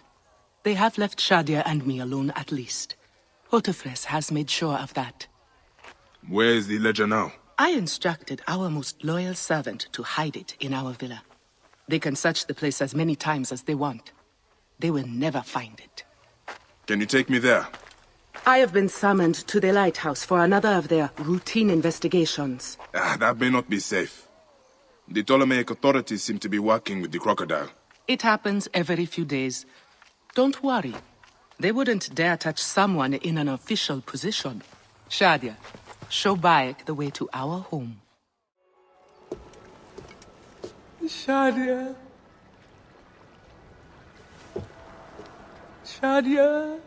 [SPEAKER 12] They have left Shadia and me alone at least. Hotefres has made sure of that.
[SPEAKER 1] Where is the ledger now?
[SPEAKER 12] I instructed our most loyal servant to hide it in our villa. They can search the place as many times as they want. They will never find it.
[SPEAKER 1] Can you take me there?
[SPEAKER 12] I have been summoned to the lighthouse for another of their routine investigations.
[SPEAKER 1] That may not be safe. The Ptolemaic authorities seem to be working with the Crocodile.
[SPEAKER 12] It happens every few days. Don't worry. They wouldn't dare touch someone in an official position. Shadia, show Bayek the way to our home.
[SPEAKER 20] Shadia. Shadia.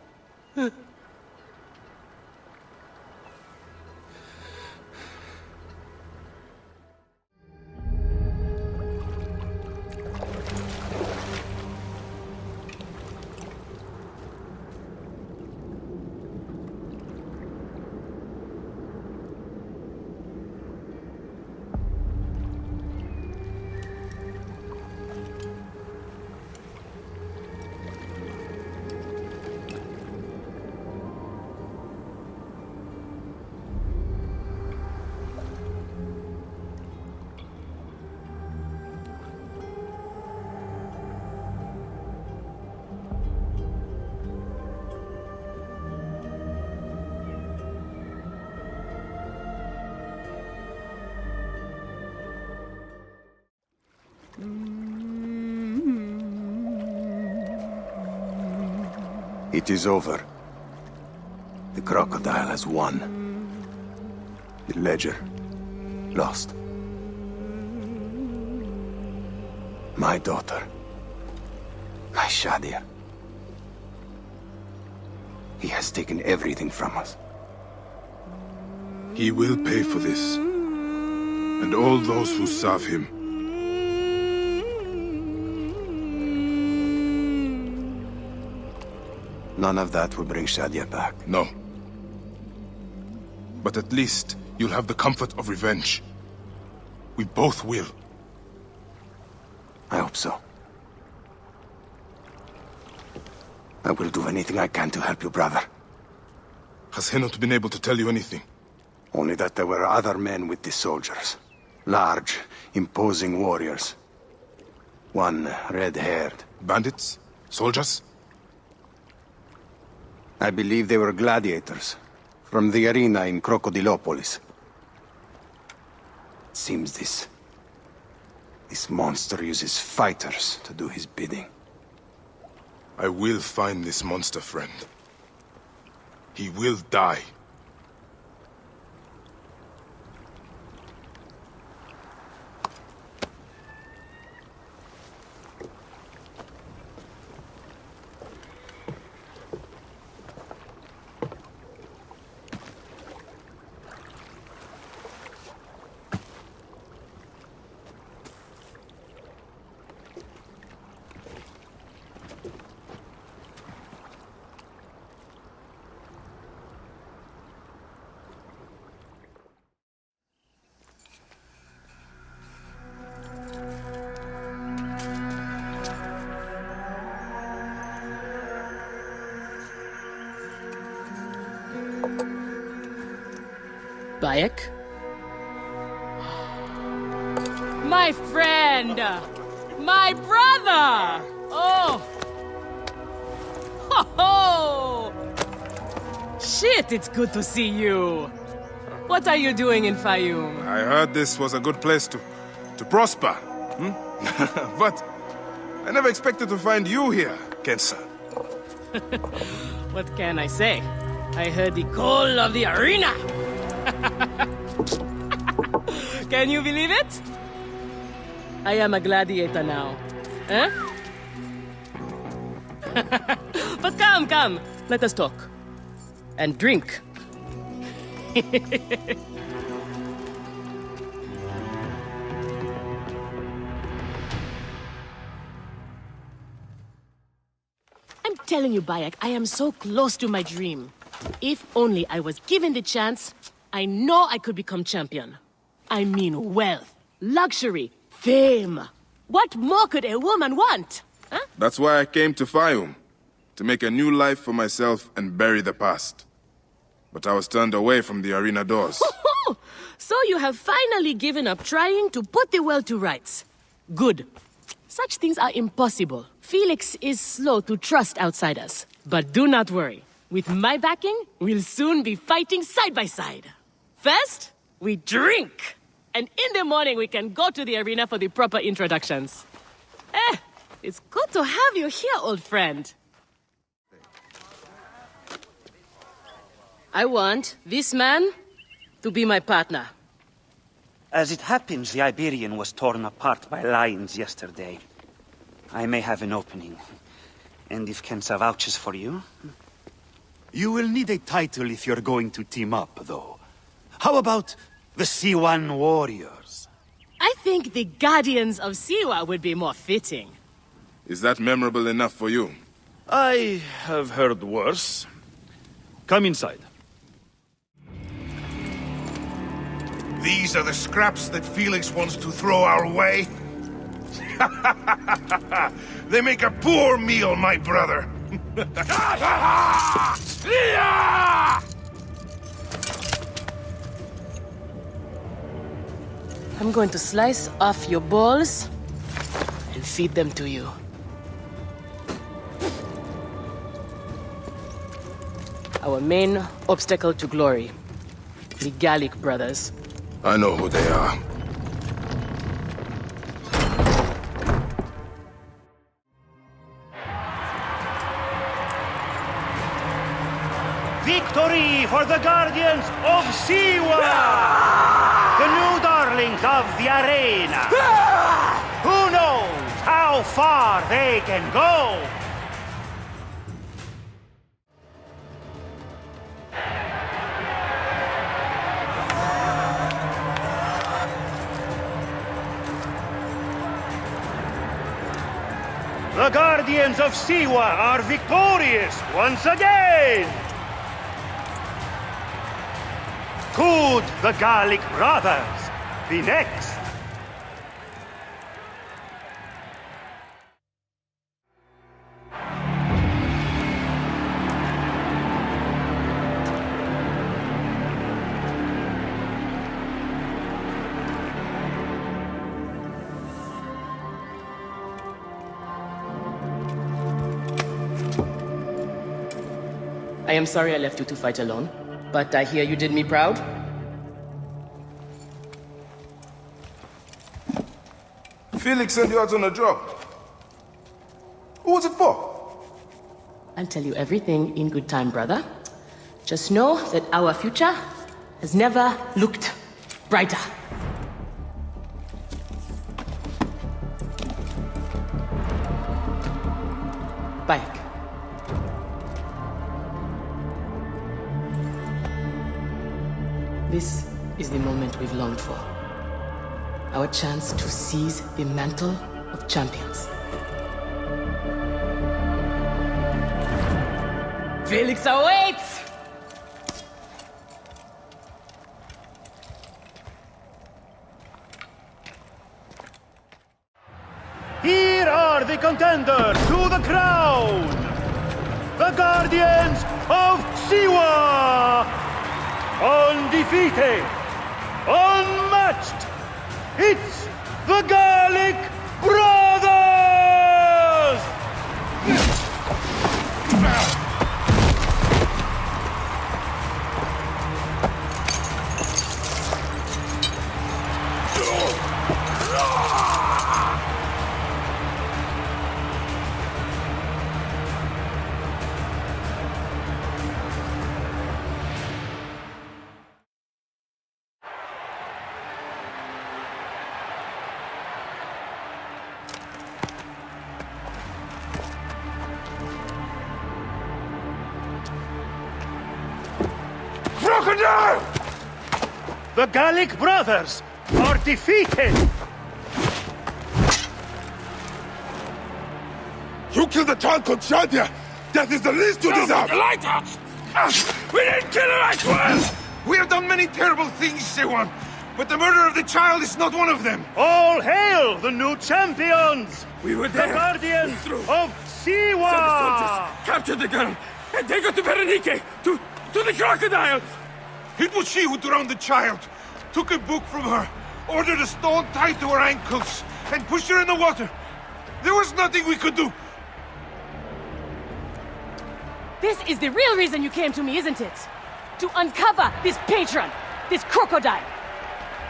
[SPEAKER 10] It is over. The Crocodile has won. The ledger lost. My daughter. My Shadia. He has taken everything from us.
[SPEAKER 1] He will pay for this. And all those who serve him.
[SPEAKER 10] None of that will bring Shadia back.
[SPEAKER 1] No. But at least you'll have the comfort of revenge. We both will.
[SPEAKER 10] I hope so. I will do anything I can to help you, brother.
[SPEAKER 1] Has he not been able to tell you anything?
[SPEAKER 10] Only that there were other men with the soldiers. Large, imposing warriors. One red-haired.
[SPEAKER 1] Bandits? Soldiers?
[SPEAKER 10] I believe they were gladiators. From the arena in Crocodilopolis. It seems this monster uses fighters to do his bidding.
[SPEAKER 1] I will find this monster, friend. He will die.
[SPEAKER 6] Bayek? My friend! My brother! Oh! Ho ho! Shit, it's good to see you! What are you doing in Fayum?
[SPEAKER 1] I heard this was a good place to prosper. Hmm? But I never expected to find you here, Kensa.
[SPEAKER 6] What can I say? I heard the call of the arena! Can you believe it? I am a gladiator now. Huh? But come, let us talk. And drink. I'm telling you, Bayek, I am so close to my dream. If only I was given the chance, I know I could become champion. I mean wealth, luxury, fame. What more could a woman want? Huh?
[SPEAKER 1] That's why I came to Fayum. To make a new life for myself and bury the past. But I was turned away from the arena doors.
[SPEAKER 6] So you have finally given up trying to put the world to rights. Good. Such things are impossible. Felix is slow to trust outsiders. But do not worry. With my backing, we'll soon be fighting side by side. First, we drink. And in the morning, we can go to the arena for the proper introductions. It's good to have you here, old friend. I want this man to be my partner.
[SPEAKER 9] As it happens, the Iberian was torn apart by lions yesterday. I may have an opening. And if Kensa vouches for you...
[SPEAKER 23] You will need a title if you're going to team up, though. How about the Siwan Warriors?
[SPEAKER 6] I think the Guardians of Siwa would be more fitting.
[SPEAKER 1] Is that memorable enough for you?
[SPEAKER 23] I have heard worse. Come inside.
[SPEAKER 11] These are the scraps that Felix wants to throw our way? They make a poor meal, my brother.
[SPEAKER 6] I'm going to slice off your balls and feed them to you. Our main obstacle to glory, the Gallic brothers.
[SPEAKER 1] I know who they are.
[SPEAKER 19] Victory for the Guardians of Siwa! The new darlings of the arena! Who knows how far they can go? The Guardians of Siwa are victorious once again! Could the Gallic brothers be next?
[SPEAKER 6] I am sorry I left you to fight alone, but I hear you did me proud.
[SPEAKER 1] Felix sent you out on a job. Who was it for?
[SPEAKER 6] I'll tell you everything in good time, brother. Just know that our future has never looked brighter. Bayek. This is the moment we've longed for. Our chance to seize the mantle of champions. Felix awaits!
[SPEAKER 19] Here are the contenders to the crown! The Guardians of Siwa! Undefeated! Unmatched! It's the Gallic Brothers!
[SPEAKER 1] Crocodile!
[SPEAKER 19] The Gallic brothers are defeated!
[SPEAKER 1] You killed the child called Shadia! Death is the least you deserve!
[SPEAKER 19] The lighthouse!
[SPEAKER 1] We didn't kill her, I swear! We have done many terrible things, Siwan, but the murder of the child is not one of them!
[SPEAKER 19] All hail the new champions!
[SPEAKER 1] We were there!
[SPEAKER 19] The Guardians of Siwa!
[SPEAKER 1] Soldiers captured the girl and take her to Berenike, to the Crocodile! It was she who drowned the child, took a book from her, ordered a stone tied to her ankles, and pushed her in the water. There was nothing we could do.
[SPEAKER 6] This is the real reason you came to me, isn't it? To uncover this patron, this crocodile.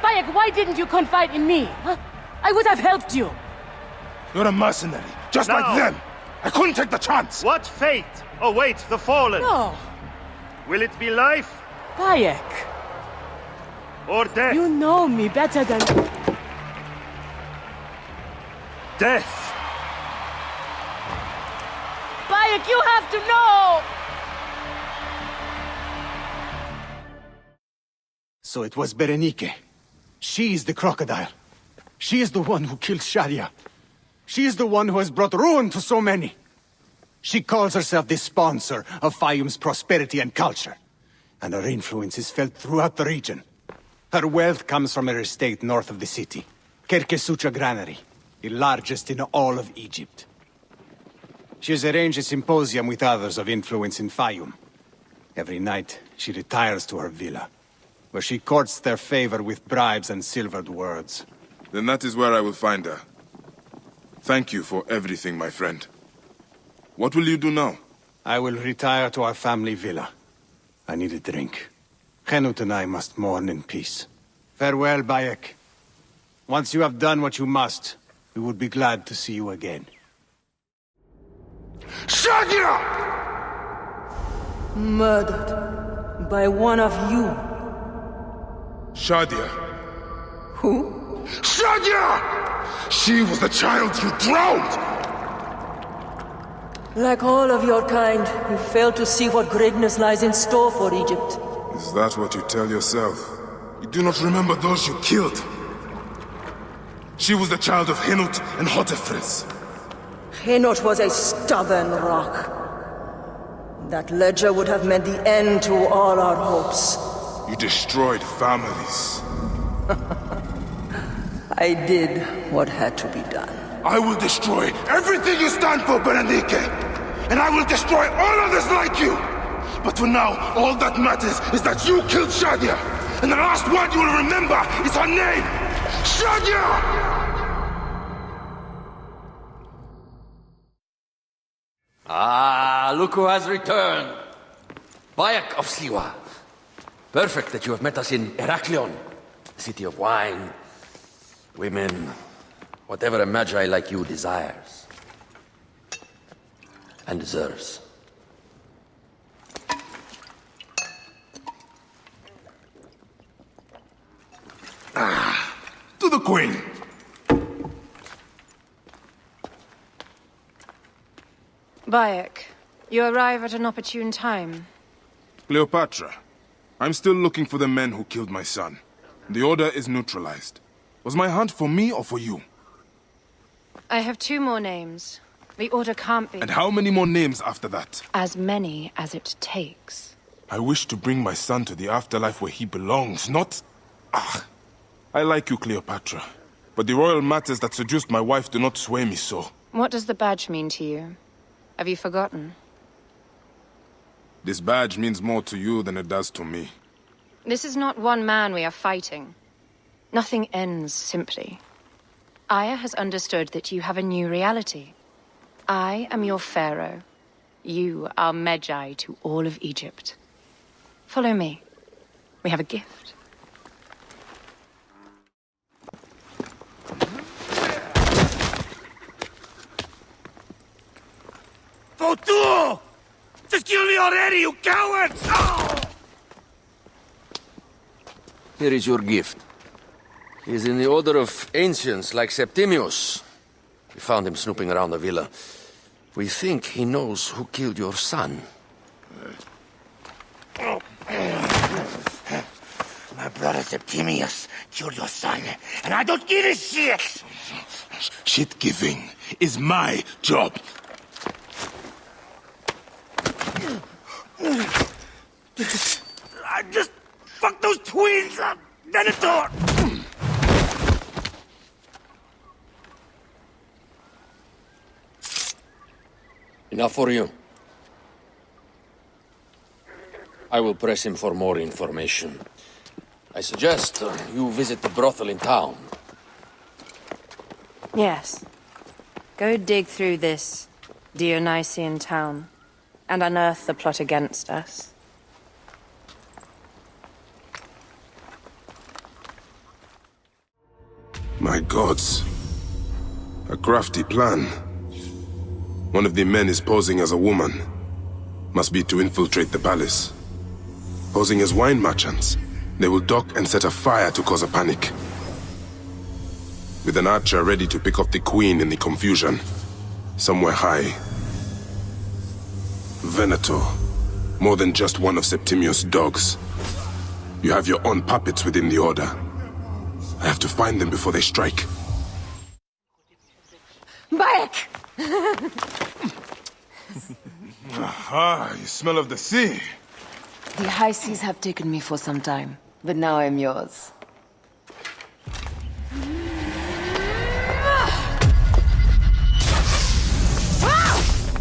[SPEAKER 6] Bayek, why didn't you confide in me? Huh? I would have helped you.
[SPEAKER 1] You're a mercenary, just like them. I couldn't take the chance.
[SPEAKER 19] What fate awaits the fallen?
[SPEAKER 6] No.
[SPEAKER 19] Will it be life?
[SPEAKER 6] Bayek.
[SPEAKER 19] Or death?
[SPEAKER 6] You know me better than...
[SPEAKER 19] Death.
[SPEAKER 6] Bayek, you have to know!
[SPEAKER 10] So it was Berenike. She is the crocodile. She is the one who killed Shadia. She is the one who has brought ruin to so many. She calls herself the sponsor of Fayum's prosperity and culture. And her influence is felt throughout the region. Her wealth comes from her estate north of the city. Kerkesucha Granary, the largest in all of Egypt. She has arranged a symposium with others of influence in Fayum. Every night, she retires to her villa, where she courts their favor with bribes and silvered words.
[SPEAKER 1] Then that is where I will find her. Thank you for everything, my friend. What will you do now?
[SPEAKER 10] I will retire to our family villa. I need a drink. Henut and I must mourn in peace. Farewell, Bayek. Once you have done what you must, we would be glad to see you again.
[SPEAKER 1] Shadia!
[SPEAKER 15] Murdered by one of you.
[SPEAKER 1] Shadia.
[SPEAKER 15] Who?
[SPEAKER 1] Shadia! She was the child you drowned!
[SPEAKER 15] Like all of your kind, you fail to see what greatness lies in store for Egypt.
[SPEAKER 1] Is that what you tell yourself? You do not remember those you killed. She was the child of Henut and Hotefres.
[SPEAKER 4] Henot was a stubborn rock. That ledger would have meant the end to all our hopes.
[SPEAKER 1] You destroyed families.
[SPEAKER 4] I did what had to be done.
[SPEAKER 1] I will destroy everything you stand for, Berenice! And I will destroy all others like you! But for now, all that matters is that you killed Shadia! And the last word you will remember is her name! Shadia!
[SPEAKER 3] Ah, look who has returned. Bayek of Siwa. Perfect that you have met us in Heraklion, the city of wine, women, whatever a magi like you desires. And deserves.
[SPEAKER 1] To the Queen!
[SPEAKER 2] Bayek, you arrive at an opportune time.
[SPEAKER 1] Cleopatra, I'm still looking for the men who killed my son. The order is neutralized. Was my hunt for me or for you?
[SPEAKER 2] I have 2 more names. The order can't be...
[SPEAKER 1] And how many more names after that?
[SPEAKER 2] As many as it takes.
[SPEAKER 1] I wish to bring my son to the afterlife where he belongs, not... I like you, Cleopatra. But the royal matters that seduced my wife do not sway me so.
[SPEAKER 2] What does the badge mean to you? Have you forgotten?
[SPEAKER 1] This badge means more to you than it does to me.
[SPEAKER 2] This is not one man we are fighting. Nothing ends simply. Aya has understood that you have a new reality. I am your pharaoh. You are Medjay to all of Egypt. Follow me. We have a gift.
[SPEAKER 19] Fotu! Just kill me already, you cowards! Oh!
[SPEAKER 3] Here is your gift. He is in the order of ancients like Septimius. We found him snooping around the villa. We think he knows who killed your son.
[SPEAKER 19] My brother Septimius killed your son, and I don't give a shit!
[SPEAKER 1] Shit-giving is my job.
[SPEAKER 19] I just fucked those twins up, Venator!
[SPEAKER 3] Enough for you. I will press him for more information. I suggest you visit the brothel in town.
[SPEAKER 2] Yes. Go dig through this Dionysian town and unearth the plot against us.
[SPEAKER 1] My gods. A crafty plan. One of the men is posing as a woman. Must be to infiltrate the palace. Posing as wine merchants, they will dock and set a fire to cause a panic. With an archer ready to pick off the queen in the confusion. Somewhere high. Venator. More than just one of Septimius' dogs. You have your own puppets within the order. I have to find them before they strike.
[SPEAKER 2] Bayek!
[SPEAKER 1] Aha, you smell of the sea.
[SPEAKER 16] The high seas have taken me for some time, but now I'm yours.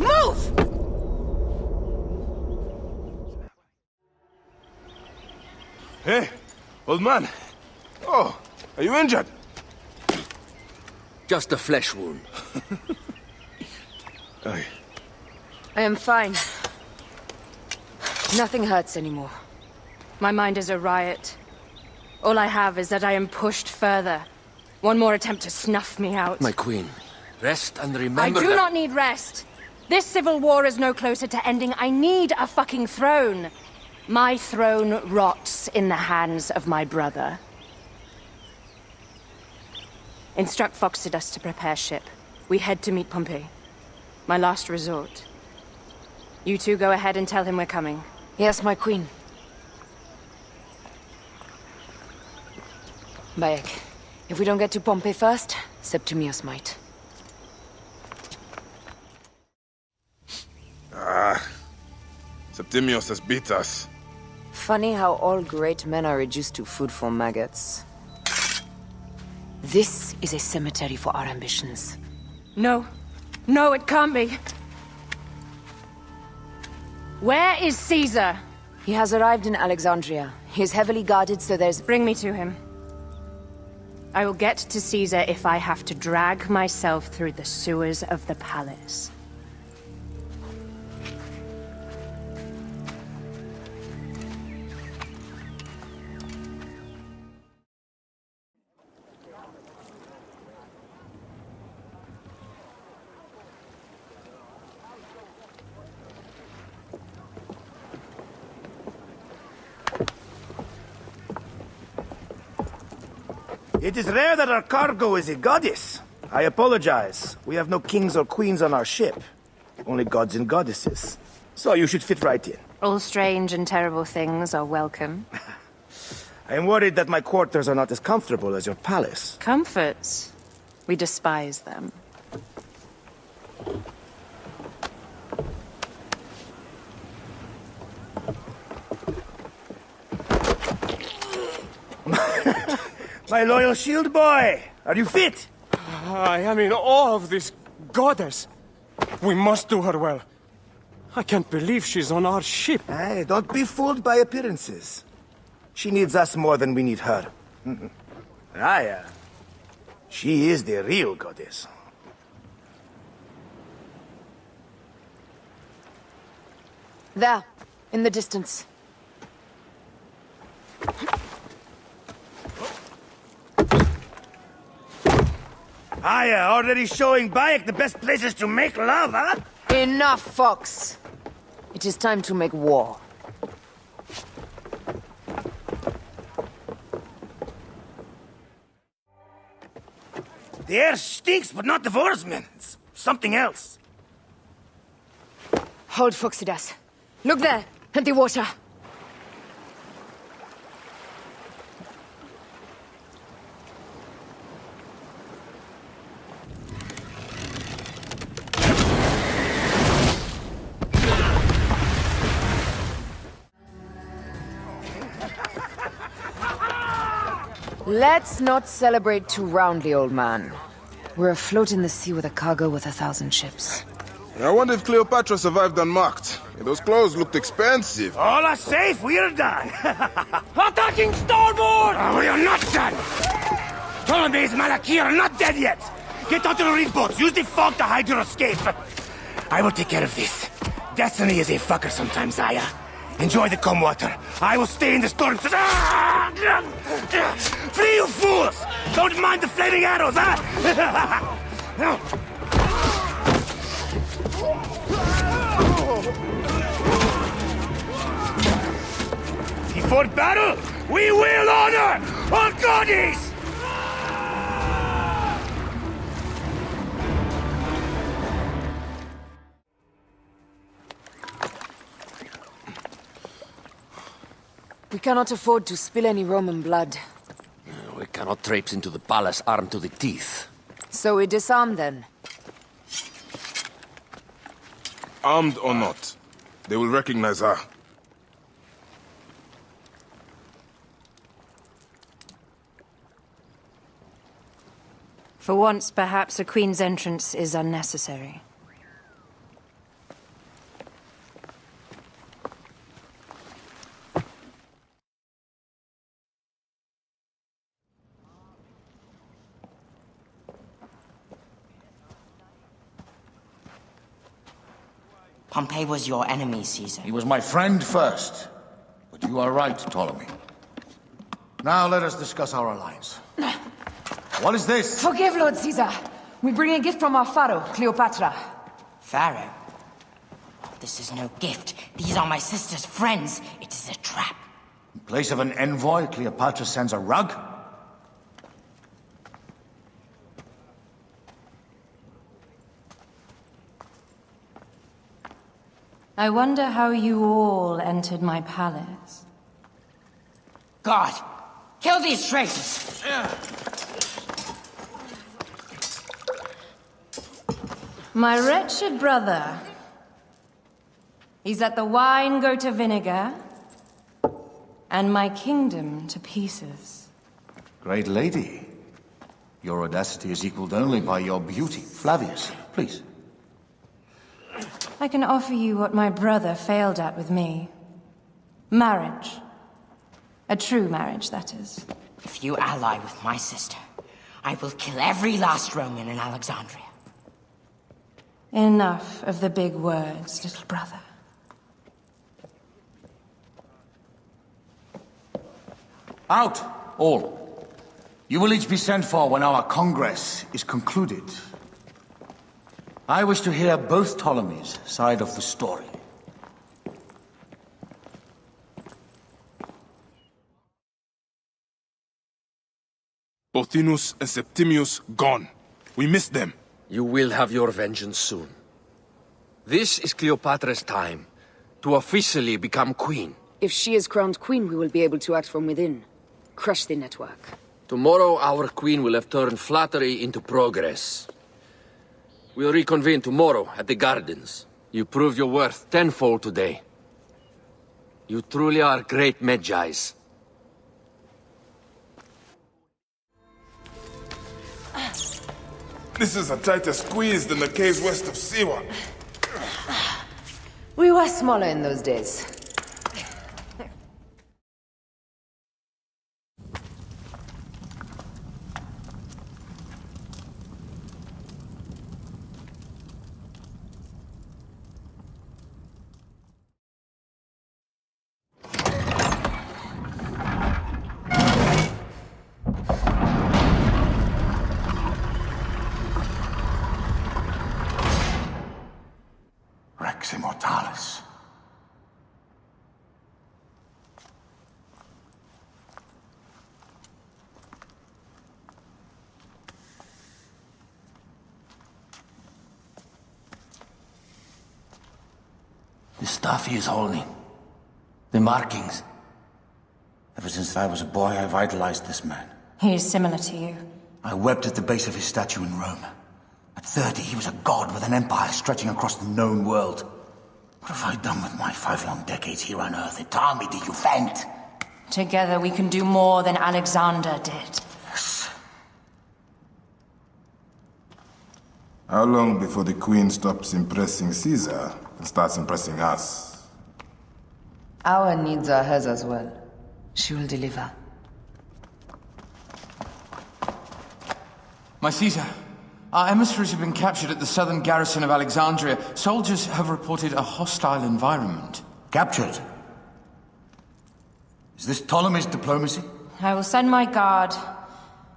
[SPEAKER 2] Move!
[SPEAKER 1] Hey, old man. Oh, are you injured?
[SPEAKER 3] Just a flesh wound.
[SPEAKER 1] Aye.
[SPEAKER 16] I am fine. Nothing hurts anymore.
[SPEAKER 2] My mind is a riot. All I have is that I am pushed further. One more attempt to snuff me out.
[SPEAKER 3] My queen, rest and
[SPEAKER 2] I
[SPEAKER 3] remember
[SPEAKER 2] do
[SPEAKER 3] that...
[SPEAKER 2] not need rest. This civil war is no closer to ending. I need a fucking throne. My throne rots in the hands of my brother. Instruct Phoxidas to prepare ship. We head to meet Pompey. My last resort. You two go ahead and tell him we're coming.
[SPEAKER 16] Yes, my queen. Bayek, if we don't get to Pompey first, Septimius might.
[SPEAKER 1] Septimius has beat us.
[SPEAKER 16] Funny how all great men are reduced to food for maggots. This is a cemetery for our ambitions.
[SPEAKER 6] No. No, it can't be. Where is Caesar?
[SPEAKER 16] He has arrived in Alexandria. He is heavily guarded, so there's...
[SPEAKER 2] Bring me to him. I will get to Caesar if I have to drag myself through the sewers of the palace.
[SPEAKER 19] It is rare that our cargo is a goddess. I apologize. We have no kings or queens on our ship. Only gods and goddesses. So you should fit right in.
[SPEAKER 2] All strange and terrible things are welcome.
[SPEAKER 19] I am worried that my quarters are not as comfortable as your palace.
[SPEAKER 2] Comforts? We despise them.
[SPEAKER 19] My loyal shield boy! Are you fit?
[SPEAKER 20] I am in awe of this goddess. We must do her well. I can't believe she's on our ship.
[SPEAKER 19] Hey, don't be fooled by appearances. She needs us more than we need her. She is the real goddess.
[SPEAKER 16] There, in the distance.
[SPEAKER 19] Hyena already showing Bayek the best places to make love, huh?
[SPEAKER 16] Enough, Fox. It is time to make war.
[SPEAKER 19] The air stinks, but not the Vorsman. It's something else.
[SPEAKER 16] Hold, Foxidas. Look there, at the water. Let's not celebrate too roundly, old man. We're afloat in the sea with a cargo with 1,000 ships.
[SPEAKER 1] I wonder if Cleopatra survived unmarked. Those clothes looked expensive.
[SPEAKER 19] All are safe, we are done.
[SPEAKER 20] Attacking starboard!
[SPEAKER 19] We are not done! Ptolemy's Malaki are not dead yet! Get onto the reef boats, use the fog to hide your escape. I will take care of this. Destiny is a fucker sometimes, Aya. Enjoy the calm water. I will stay in the storm. Flee, you fools! Don't mind the flaming arrows, huh? Before battle, we will honor our goddess!
[SPEAKER 16] We cannot afford to spill any Roman blood.
[SPEAKER 3] We cannot traipse into the palace armed to the teeth.
[SPEAKER 16] So we disarm then.
[SPEAKER 1] Armed or not, they will recognize her.
[SPEAKER 2] For once, perhaps a queen's entrance is unnecessary.
[SPEAKER 5] Pompey was your enemy, Caesar.
[SPEAKER 17] He was my friend first. But you are right, Ptolemy. Now let us discuss our alliance. What is this?
[SPEAKER 16] Forgive, Lord Caesar. We bring a gift from our pharaoh, Cleopatra.
[SPEAKER 5] Pharaoh? This is no gift. These are my sister's friends. It is a trap.
[SPEAKER 17] In place of an envoy, Cleopatra sends a rug?
[SPEAKER 2] I wonder how you all entered my palace.
[SPEAKER 5] God, kill these traitors!
[SPEAKER 2] My wretched brother. He's let the wine go to vinegar, and my kingdom to pieces.
[SPEAKER 17] Great lady. Your audacity is equaled only by your beauty. Flavius, please.
[SPEAKER 2] I can offer you what my brother failed at with me. Marriage. A true marriage, that is.
[SPEAKER 5] If you ally with my sister, I will kill every last Roman in Alexandria.
[SPEAKER 2] Enough of the big words, little brother.
[SPEAKER 17] Out, all. You will each be sent for when our congress is concluded. I wish to hear both Ptolemy's side of the story.
[SPEAKER 1] Pothinus and Septimius gone. We missed them.
[SPEAKER 3] You will have your vengeance soon. This is Cleopatra's time to officially become queen.
[SPEAKER 16] If she is crowned queen, we will be able to act from within. Crush the network.
[SPEAKER 3] Tomorrow, our queen will have turned flattery into progress. We'll reconvene tomorrow at the gardens. You proved your worth tenfold today. You truly are great Medjais.
[SPEAKER 1] This is a tighter squeeze than the caves west of Siwa.
[SPEAKER 16] We were smaller in those days.
[SPEAKER 17] Rex Immortalis.
[SPEAKER 13] The stuff he is holding. The markings. Ever since I was a boy, I've idolized this man.
[SPEAKER 2] He is similar to you.
[SPEAKER 13] I wept at the base of his statue in Rome. At 30, he was a god with an empire stretching across the known world. What have I done with my 5 long decades here on Earth? It army to you faint.
[SPEAKER 2] Together we can do more than Alexander did.
[SPEAKER 13] Yes.
[SPEAKER 1] How long before the Queen stops impressing Caesar and starts impressing us?
[SPEAKER 16] Our needs are hers as well. She will deliver.
[SPEAKER 18] My Caesar, our emissaries have been captured at the southern garrison of Alexandria. Soldiers have reported a hostile environment.
[SPEAKER 13] Captured? Is this Ptolemy's diplomacy?
[SPEAKER 2] I will send my guard.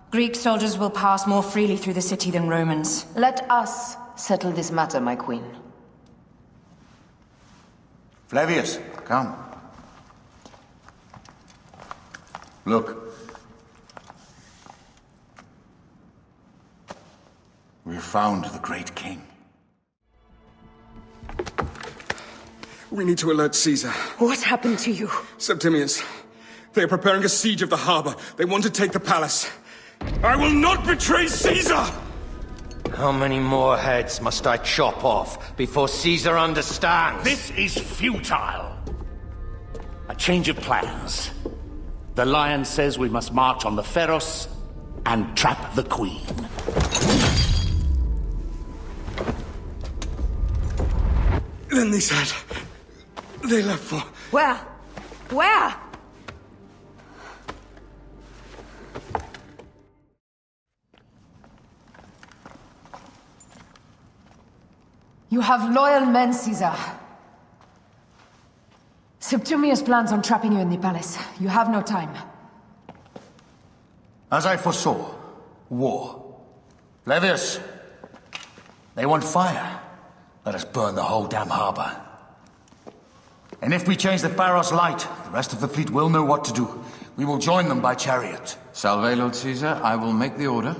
[SPEAKER 2] Greek soldiers will pass more freely through the city than Romans.
[SPEAKER 16] Let us settle this matter, my queen.
[SPEAKER 13] Flavius, come. Look. We have found the great king.
[SPEAKER 20] We need to alert Caesar.
[SPEAKER 15] What happened to you?
[SPEAKER 20] Septimius. They are preparing a siege of the harbor. They want to take the palace. I will not betray Caesar!
[SPEAKER 3] How many more heads must I chop off before Caesar understands?
[SPEAKER 19] This is futile. A change of plans. The lion says we must march on the Pharos and trap the queen.
[SPEAKER 20] Then they said... they left for...
[SPEAKER 15] Where? Where?
[SPEAKER 16] You have loyal men, Caesar. Septimius plans on trapping you in the palace. You have no time.
[SPEAKER 13] As I foresaw, war. Flavius, they want fire. Let us burn the whole damn harbor. And if we change the Pharos light, the rest of the fleet will know what to do. We will join them by chariot.
[SPEAKER 18] Salve, Lord Caesar. I will make the order.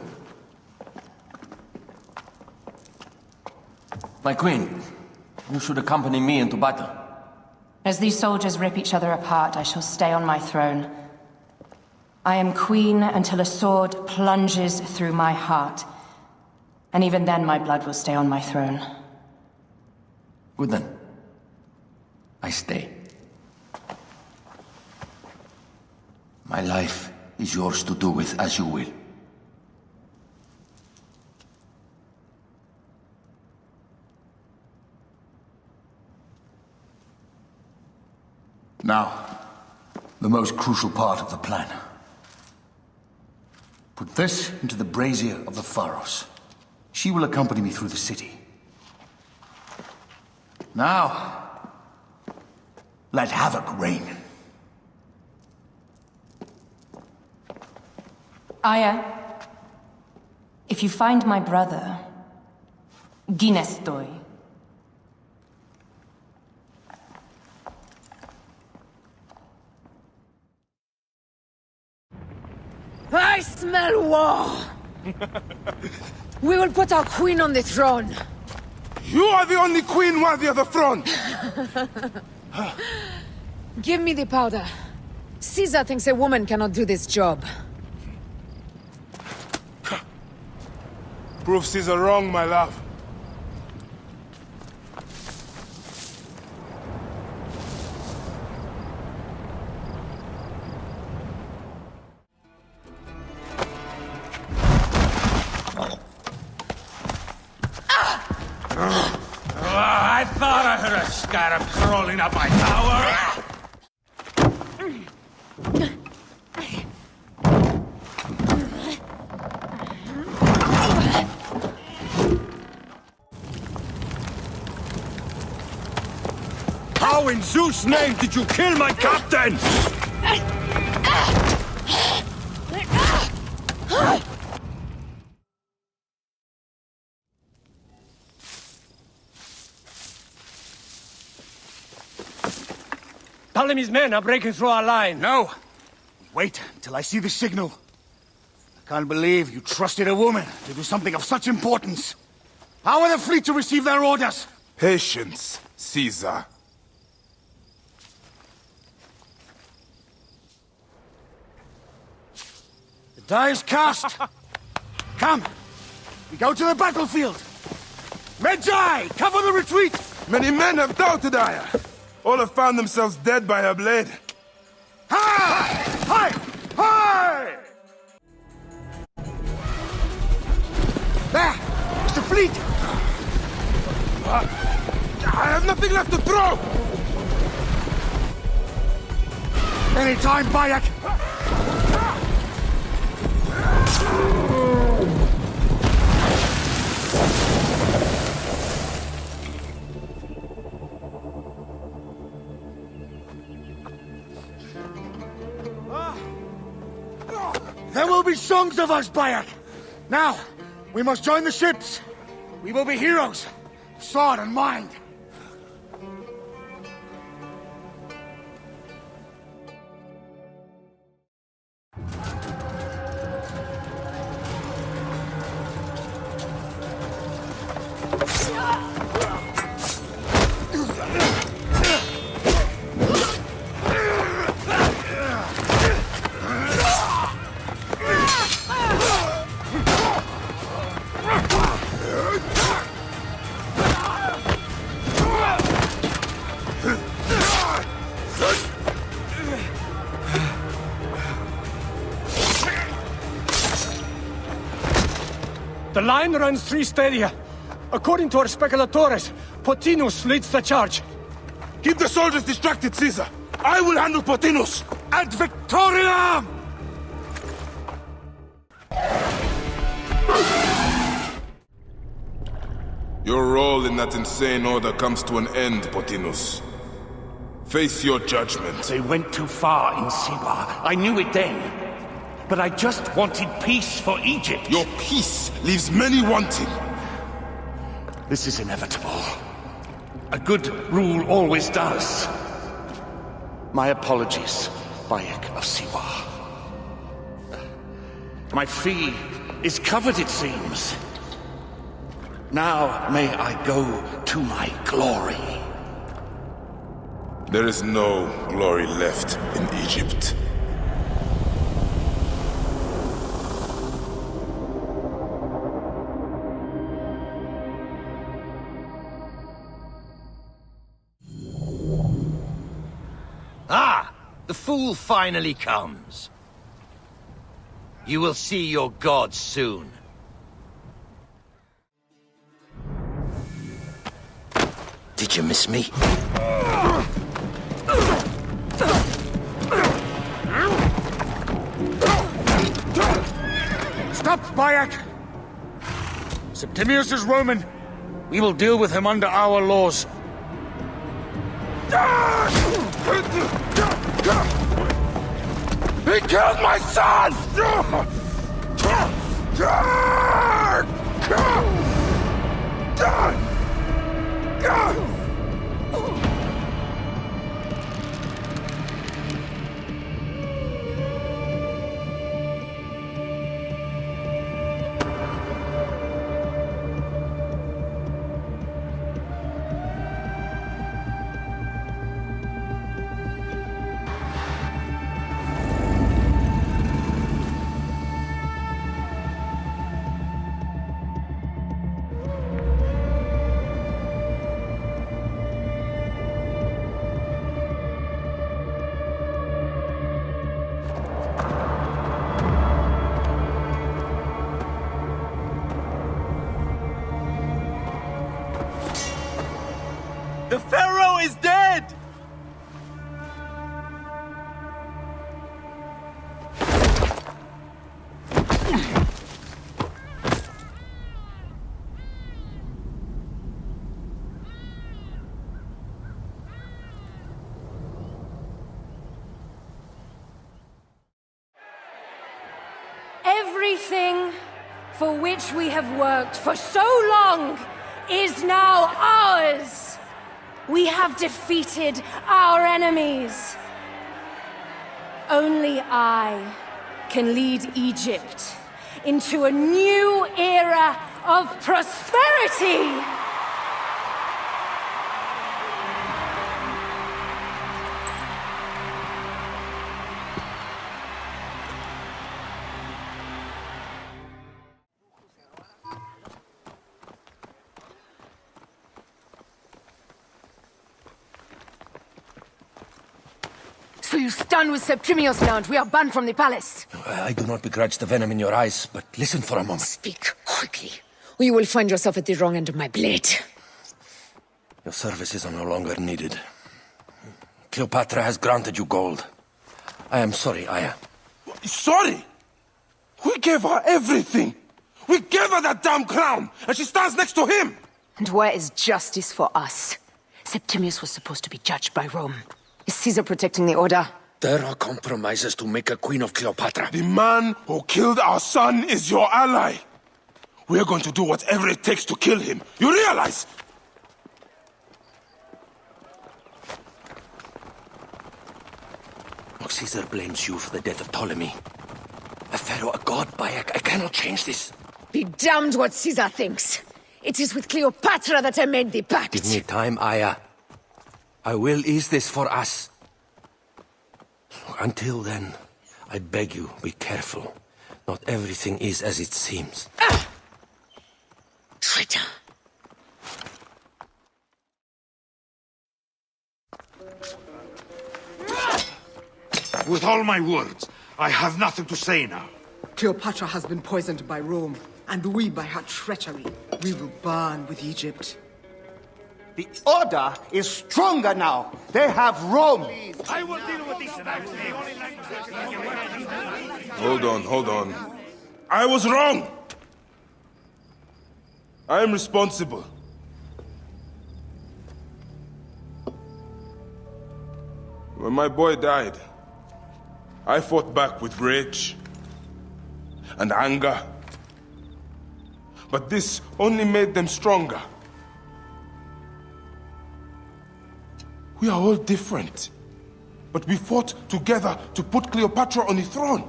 [SPEAKER 18] My queen, you should accompany me into battle.
[SPEAKER 2] As these soldiers rip each other apart, I shall stay on my throne. I am queen until a sword plunges through my heart. And even then my blood will stay on my throne.
[SPEAKER 18] Good then.
[SPEAKER 13] I stay. My life is yours to do with as you will. Now, the most crucial part of the plan. Put this into the brazier of the Pharos. She will accompany me through the city. Now, let havoc reign.
[SPEAKER 16] Aya, if you find my brother, Ginestoy.
[SPEAKER 7] I smell war! We will put our queen on the throne.
[SPEAKER 1] You are the only queen worthy of the throne!
[SPEAKER 7] Give me the powder. Caesar thinks a woman cannot do this job.
[SPEAKER 1] Prove Caesar wrong, my love.
[SPEAKER 19] I thought I heard a Scarab crawling up my tower! How in Zeus' name did you kill my captain?
[SPEAKER 20] Ptolemy's men are breaking through our line.
[SPEAKER 23] No! Wait till I see the signal. I can't believe you trusted a woman to do something of such importance. How are the fleet to receive their orders?
[SPEAKER 1] Patience, Caesar.
[SPEAKER 23] The die is cast. Come, we go to the battlefield. Medjay, cover the retreat!
[SPEAKER 1] Many men have doubted Aya. All have found themselves dead by her blade.
[SPEAKER 23] Hi! Hi! Hi! There! It's the fleet!
[SPEAKER 1] I have nothing left to throw!
[SPEAKER 23] Anytime, Bayek! There will be songs of us, Bayek! Now, we must join the ships. We will be heroes, sword and mind.
[SPEAKER 20] The line runs 3 stadia. According to our speculatores, Pothinus leads the charge.
[SPEAKER 1] Keep the soldiers distracted, Caesar. I will handle Pothinus.
[SPEAKER 23] Ad Victoriam!
[SPEAKER 1] Your role in that insane order comes to an end, Pothinus. Face your judgment.
[SPEAKER 11] They went too far in Siwa. I knew it then. But I just wanted peace for Egypt.
[SPEAKER 1] Your peace leaves many wanting.
[SPEAKER 11] This is inevitable. A good rule always does. My apologies, Bayek of Siwa. My fee is covered, it seems. Now may I go to my glory.
[SPEAKER 1] There is no glory left in Egypt.
[SPEAKER 19] rule finally comes. You will see your gods soon. Did you miss me?
[SPEAKER 23] Stop, Bayek! Septimius is Roman. We will deal with him under our laws.
[SPEAKER 1] He killed my son!
[SPEAKER 19] The Pharaoh is dead!
[SPEAKER 2] Everything for which we have worked for so long is now ours! We have defeated our enemies. Only I can lead Egypt into a new era of prosperity!
[SPEAKER 7] So you stand with Septimius now and we are banned from the palace?
[SPEAKER 3] I do not begrudge the venom in your eyes, but listen for a moment.
[SPEAKER 7] Speak quickly, or you will find yourself at the wrong end of my blade.
[SPEAKER 3] Your services are no longer needed. Cleopatra has granted you gold. I am sorry, Aya.
[SPEAKER 1] Sorry? We gave her everything. We gave her that damn crown, and she stands next to him.
[SPEAKER 7] And where is justice for us? Septimius was supposed to be judged by Rome. Is Caesar protecting the order?
[SPEAKER 3] There are compromises to make a queen of Cleopatra.
[SPEAKER 1] The man who killed our son is your ally. We're going to do whatever it takes to kill him. You realize?
[SPEAKER 3] Caesar blames you for the death of Ptolemy. A pharaoh, a god, Bayek. I cannot change this.
[SPEAKER 7] Be damned what Caesar thinks. It is with Cleopatra that I made the pact.
[SPEAKER 3] Give me time, Aya. I will ease this for us. Until then, I beg you, be careful. Not everything is as it seems.
[SPEAKER 7] Traitor.
[SPEAKER 23] With all my words, I have nothing to say now.
[SPEAKER 12] Cleopatra has been poisoned by Rome, and we by her treachery. We will burn with Egypt.
[SPEAKER 23] The order is stronger now. They have Rome.
[SPEAKER 19] I will deal with this.
[SPEAKER 1] Hold on. I was wrong. I am responsible. When my boy died, I fought back with rage and anger. But this only made them stronger. We are all different. But we fought together to put Cleopatra on the throne.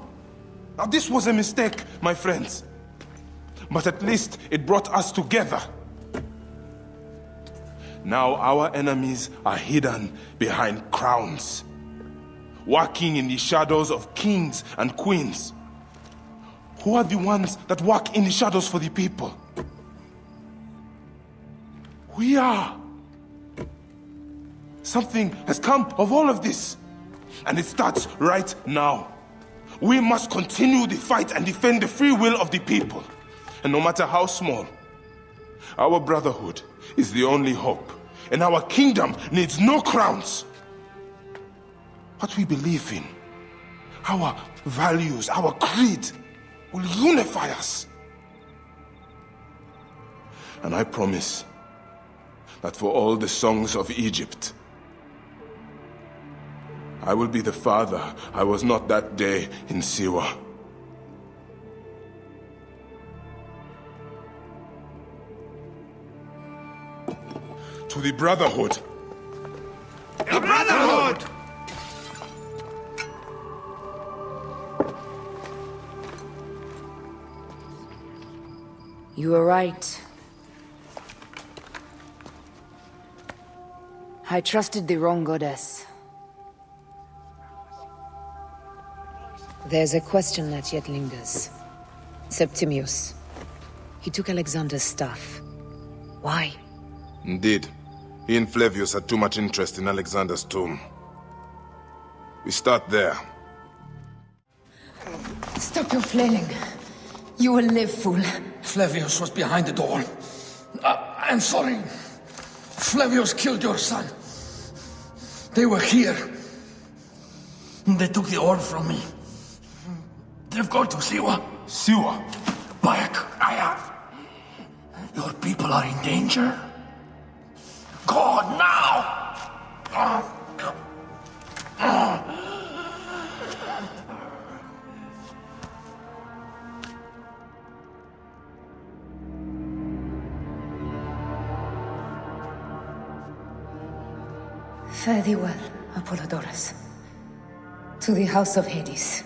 [SPEAKER 1] Now this was a mistake, my friends. But at least it brought us together. Now our enemies are hidden behind crowns, walking in the shadows of kings and queens. Who are the ones that walk in the shadows for the people? We are. Something has come of all of this. And it starts right now. We must continue the fight and defend the free will of the people. And no matter how small, our brotherhood is the only hope. And our kingdom needs no crowns. What we believe in, our values, our creed, will unify us. And I promise that for all the songs of Egypt, I will be the father I was not that day in Siwa. To the Brotherhood.
[SPEAKER 19] The Brotherhood!
[SPEAKER 16] You were right. I trusted the wrong goddess. There's a question that yet lingers. Septimius. He took Alexander's staff. Why?
[SPEAKER 1] Indeed. He and Flavius had too much interest in Alexander's tomb. We start there.
[SPEAKER 16] Stop your flailing. You will live, fool.
[SPEAKER 3] Flavius was behind the door. I'm sorry. Flavius killed your son. They were here. They took the orb from me. They've gone to Siwa.
[SPEAKER 1] Siwa?
[SPEAKER 3] Bayek, your people are in danger. Go now!
[SPEAKER 16] Fare thee well, Apollodorus. To the House of Hades.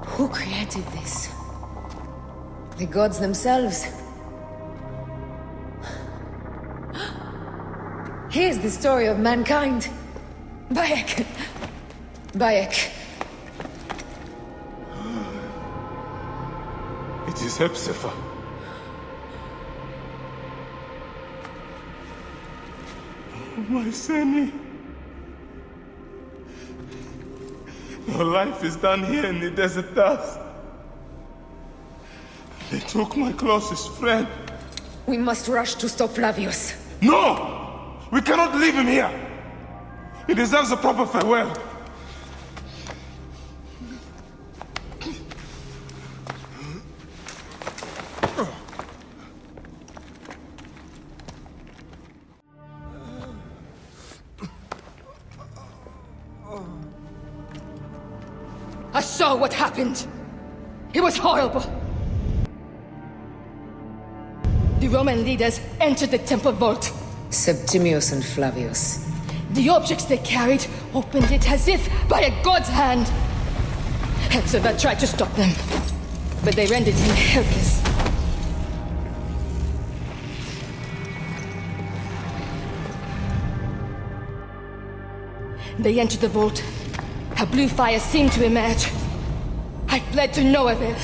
[SPEAKER 16] Who created this? The gods themselves. Here's the story of mankind. Bayek. Bayek.
[SPEAKER 1] It is Hepzibah. Oh, my Seni. Your life is done here in the desert dust. They took my closest friend.
[SPEAKER 16] We must rush to stop Flavius.
[SPEAKER 1] No! We cannot leave him here! He deserves a proper farewell.
[SPEAKER 16] I saw what happened. It was horrible. The Roman leaders entered the temple vault. Septimius and Flavius. The objects they carried opened it as if by a god's hand. Hepzibah tried to stop them, but they rendered him helpless. They entered the vault. A blue fire seemed to emerge. I fled to no avail.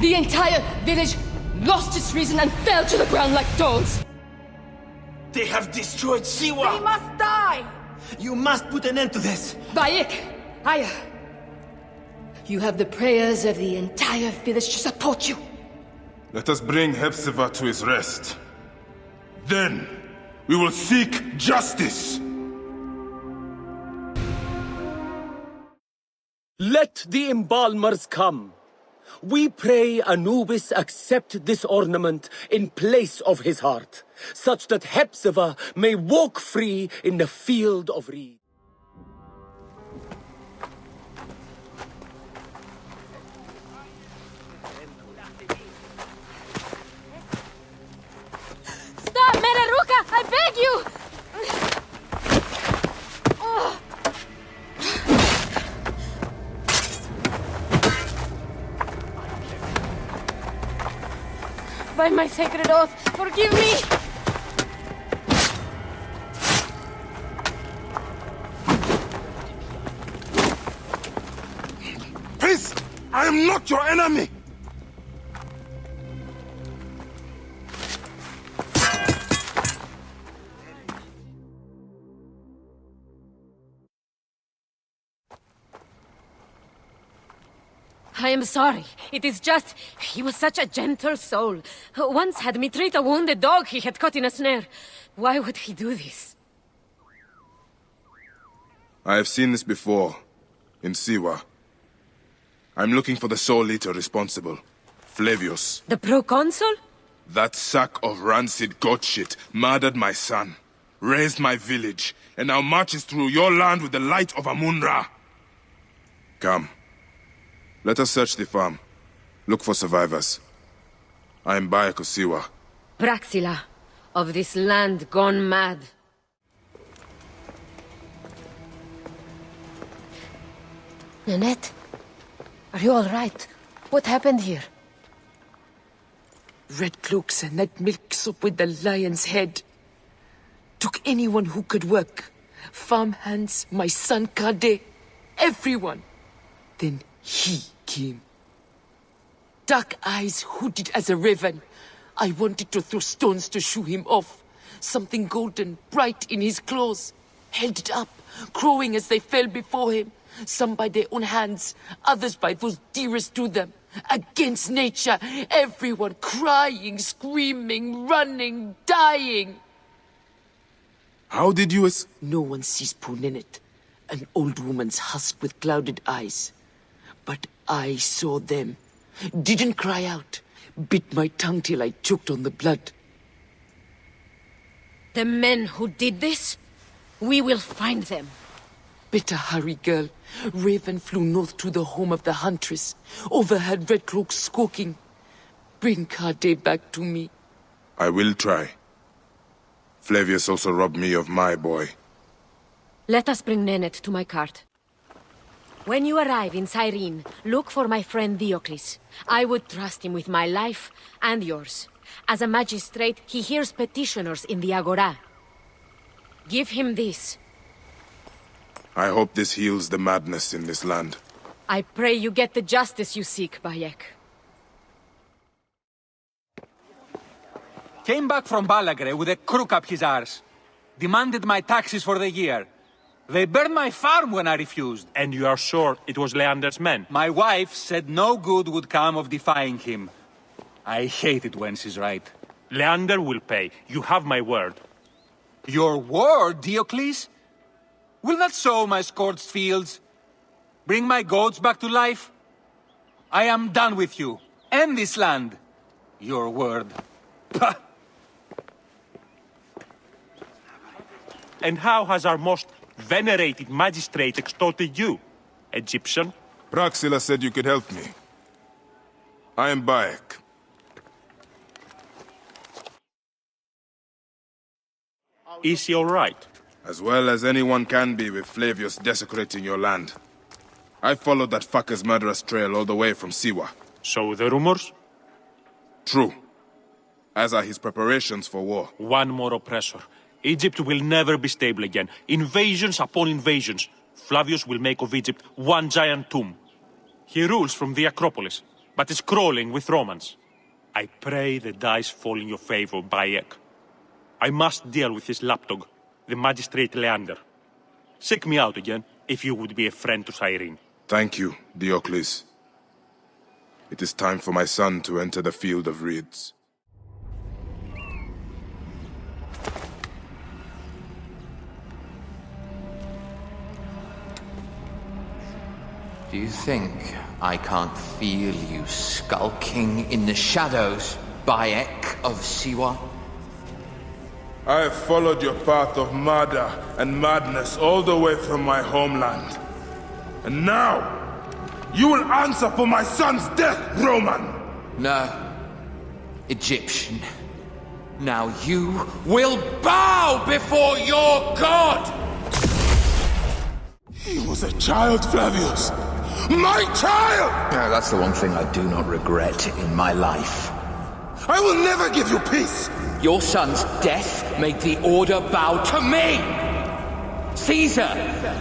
[SPEAKER 16] The entire village lost its reason and fell to the ground like dolls.
[SPEAKER 19] They have destroyed Siwa!
[SPEAKER 4] They must die!
[SPEAKER 19] You must put an end to this!
[SPEAKER 16] Bayek! Aya! You have the prayers of the entire village to support you.
[SPEAKER 1] Let us bring Hepzibah to his rest. Then, we will seek justice!
[SPEAKER 14] Let the embalmers come. We pray Anubis accept this ornament in place of his heart, such that Hepzibah may walk free in the field of reeds.
[SPEAKER 2] Stop, Mereruka! I beg you! By my sacred oath, forgive me!
[SPEAKER 1] I am not your enemy!
[SPEAKER 8] I am sorry. It is just... he was such a gentle soul. Once had me treat a wounded dog he had caught in a snare. Why would he do this?
[SPEAKER 1] I have seen this before. In Siwa. I'm looking for the Soul Eater responsible. Flavius.
[SPEAKER 8] The proconsul?
[SPEAKER 1] That sack of rancid goat shit murdered my son, raised my village, and now marches through your land with the light of Amun-Ra. Come. Let us search the farm. Look for survivors. I am Bayek of Siwa.
[SPEAKER 8] Praxila, of this land gone mad.
[SPEAKER 16] Nanette? Are you all right? What happened here?
[SPEAKER 12] Red cloaks and that milk soup with the lion's head. Took anyone who could work. Farmhands, my son Kade, everyone. Then he came. Dark eyes hooded as a raven. I wanted to throw stones to shoo him off. Something golden, bright in his claws. Held it up, crowing as they fell before him. Some by their own hands, others by those dearest to them. Against nature, everyone crying, screaming, running, dying.
[SPEAKER 1] How did you
[SPEAKER 12] No one sees poor Ninette, an old woman's husk with clouded eyes. But I saw them. Didn't cry out. Bit my tongue till I choked on the blood.
[SPEAKER 8] The men who did this? We will find them.
[SPEAKER 12] Better hurry, girl. Raven flew north to the home of the huntress. Overheard Red Cloak squawking. Bring Kade back to me.
[SPEAKER 1] I will try. Flavius also robbed me of my boy.
[SPEAKER 8] Let us bring Nennet to my cart. When you arrive in Cyrene, look for my friend Diocles. I would trust him with my life and yours. As a magistrate, he hears petitioners in the Agora. Give him this.
[SPEAKER 1] I hope this heals the madness in this land.
[SPEAKER 8] I pray you get the justice you seek, Bayek.
[SPEAKER 21] Came back from Balagre with a crook up his arse. Demanded my taxes for the year. They burned my farm when I refused.
[SPEAKER 22] And you are sure it was Leander's men?
[SPEAKER 21] My wife said no good would come of defying him. I hate it when she's right.
[SPEAKER 22] Leander will pay. You have my word.
[SPEAKER 21] Your word, Diocles? Will that sow my scorched fields? Bring my goats back to life? I am done with you. And this land. Your word. Pah!
[SPEAKER 22] And how has our most venerated magistrate extorted you, Egyptian?
[SPEAKER 1] Praxila said you could help me. I am Bayek.
[SPEAKER 22] Is he all right?
[SPEAKER 1] As well as anyone can be with Flavius desecrating your land. I followed that fucker's murderous trail all the way from Siwa.
[SPEAKER 22] So the rumors?
[SPEAKER 1] True. As are his preparations for war.
[SPEAKER 22] One more oppressor. Egypt will never be stable again. Invasions upon invasions. Flavius will make of Egypt one giant tomb. He rules from the Acropolis, but is crawling with Romans. I pray the dice fall in your favor, Bayek. I must deal with his lapdog, the magistrate Leander. Seek me out again, if you would be a friend to Cyrene.
[SPEAKER 1] Thank you, Diocles. It is time for my son to enter the field of reeds.
[SPEAKER 24] Do you think I can't feel you skulking in the shadows, Bayek of Siwa?
[SPEAKER 1] I have followed your path of murder and madness all the way from my homeland. And now, you will answer for my son's death, Roman!
[SPEAKER 24] No, Egyptian. Now you will bow before your god!
[SPEAKER 1] He was a child, Flavius! My child!
[SPEAKER 24] Yeah, that's the one thing I do not regret in my life.
[SPEAKER 1] I will never give you peace!
[SPEAKER 24] Your son's death made the Order bow to me! Caesar,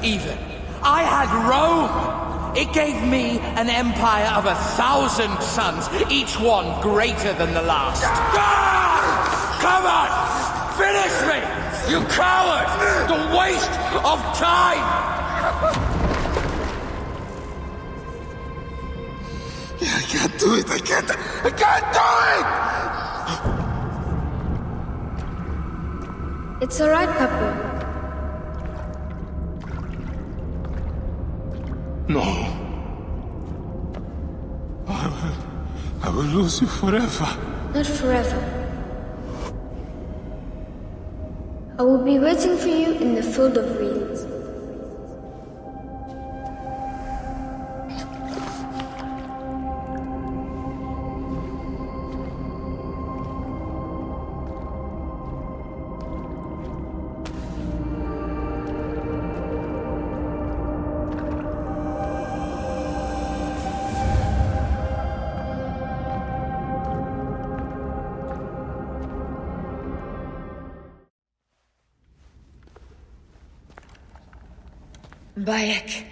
[SPEAKER 24] even. I had Rome! It gave me an empire of 1,000 sons, each one greater than the last. Come on! Finish me! You coward! The waste of time!
[SPEAKER 1] I can't do it! I can't do it!
[SPEAKER 5] It's alright, Papa.
[SPEAKER 1] No. I will lose you forever.
[SPEAKER 5] Not forever. I will be waiting for you in the field of reeds.
[SPEAKER 16] Bayek.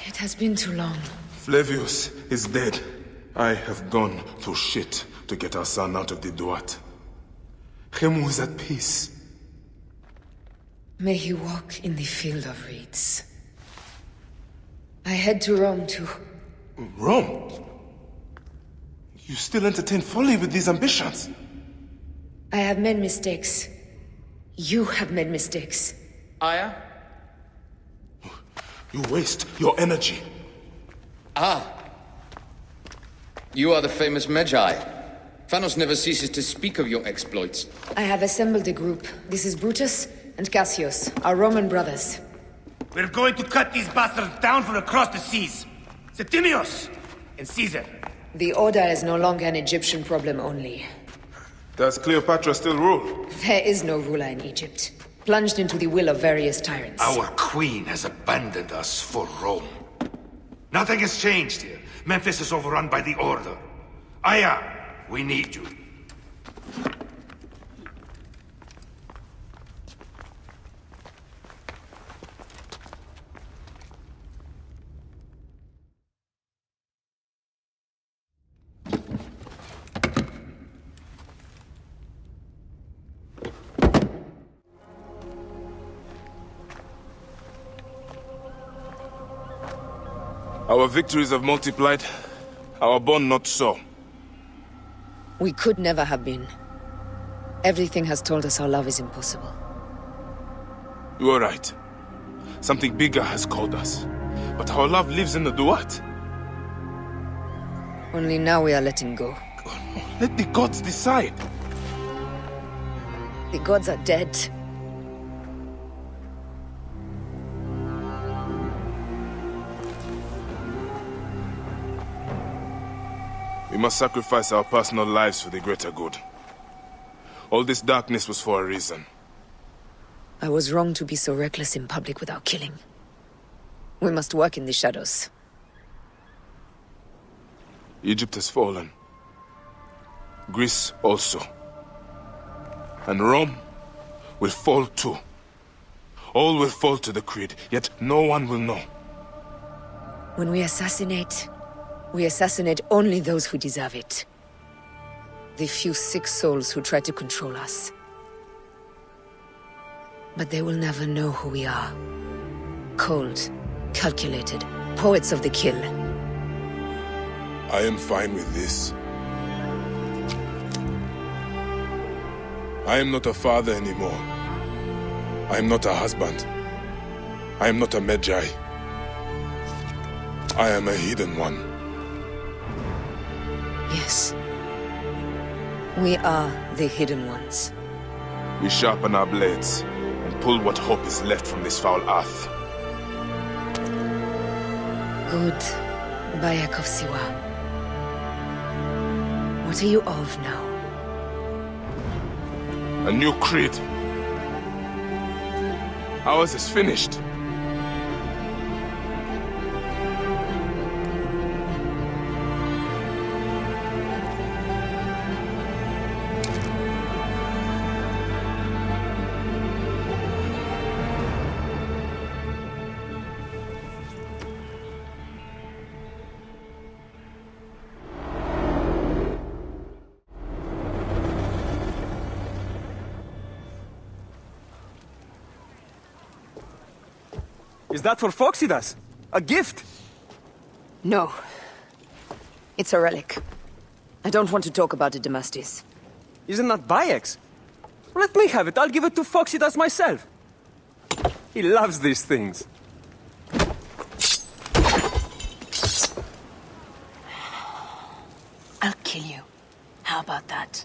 [SPEAKER 16] It has been too long.
[SPEAKER 1] Flavius is dead. I have gone through shit to get our son out of the Duat. Khemu is at peace.
[SPEAKER 16] May he walk in the field of reeds. I head to Rome too.
[SPEAKER 1] Rome? You still entertain folly with these ambitions?
[SPEAKER 16] I have made mistakes. You have made mistakes.
[SPEAKER 24] Aya?
[SPEAKER 1] You waste your energy.
[SPEAKER 24] Ah. You are the famous Magi. Thanos never ceases to speak of your exploits.
[SPEAKER 16] I have assembled a group. This is Brutus and Cassius, our Roman brothers.
[SPEAKER 19] We're going to cut these bastards down from across the seas. Septimius and Caesar.
[SPEAKER 16] The Order is no longer an Egyptian problem only.
[SPEAKER 1] Does Cleopatra still rule?
[SPEAKER 16] There is no ruler in Egypt. Plunged into the will of various tyrants.
[SPEAKER 6] Our queen has abandoned us for Rome. Nothing has changed here. Memphis is overrun by the Order. Aya, we need you.
[SPEAKER 1] Our victories have multiplied, our bond not so.
[SPEAKER 16] We could never have been. Everything has told us our love is impossible.
[SPEAKER 1] You are right. Something bigger has called us. But our love lives in the Duat.
[SPEAKER 16] Only now we are letting go.
[SPEAKER 1] Let the gods decide.
[SPEAKER 16] The gods are dead.
[SPEAKER 1] We must sacrifice our personal lives for the greater good. All this darkness was for a reason.
[SPEAKER 16] I was wrong to be so reckless in public without killing. We must work in the shadows.
[SPEAKER 1] Egypt has fallen. Greece also. And Rome will fall too. All will fall to the creed, yet no one will know.
[SPEAKER 16] When we assassinate only those who deserve it. The few sick souls who try to control us. But they will never know who we are. Cold, calculated, poets of the kill.
[SPEAKER 1] I am fine with this. I am not a father anymore. I am not a husband. I am not a Magi. I am a hidden one.
[SPEAKER 16] Yes. We are the hidden ones.
[SPEAKER 1] We sharpen our blades and pull what hope is left from this foul earth.
[SPEAKER 16] Good, Bayek of Siwa. What are you of now?
[SPEAKER 1] A new creed. Ours is finished.
[SPEAKER 20] Is that for Phoxidas? A gift?
[SPEAKER 7] No. It's a relic. I don't want to talk about it, Damastis.
[SPEAKER 20] Isn't that Bayek's? Let me have it. I'll give it to Phoxidas myself. He loves these things.
[SPEAKER 7] I'll kill you. How about that?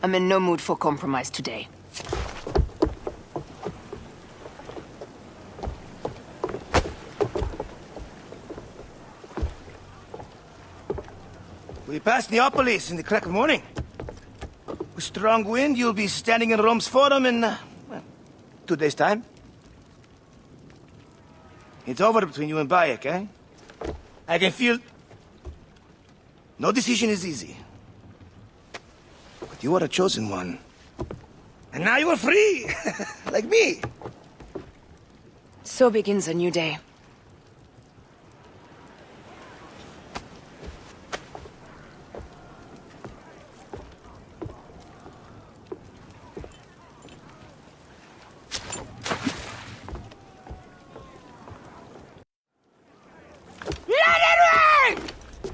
[SPEAKER 7] I'm in no mood for compromise today.
[SPEAKER 19] We pass Neapolis in the crack of morning. With strong wind, you'll be standing in Rome's forum in, well, 2 days' time. It's over between you and Bayek, eh? I can feel... No decision is easy. But you are a chosen one. And now you are free! Like me!
[SPEAKER 7] So begins a new day.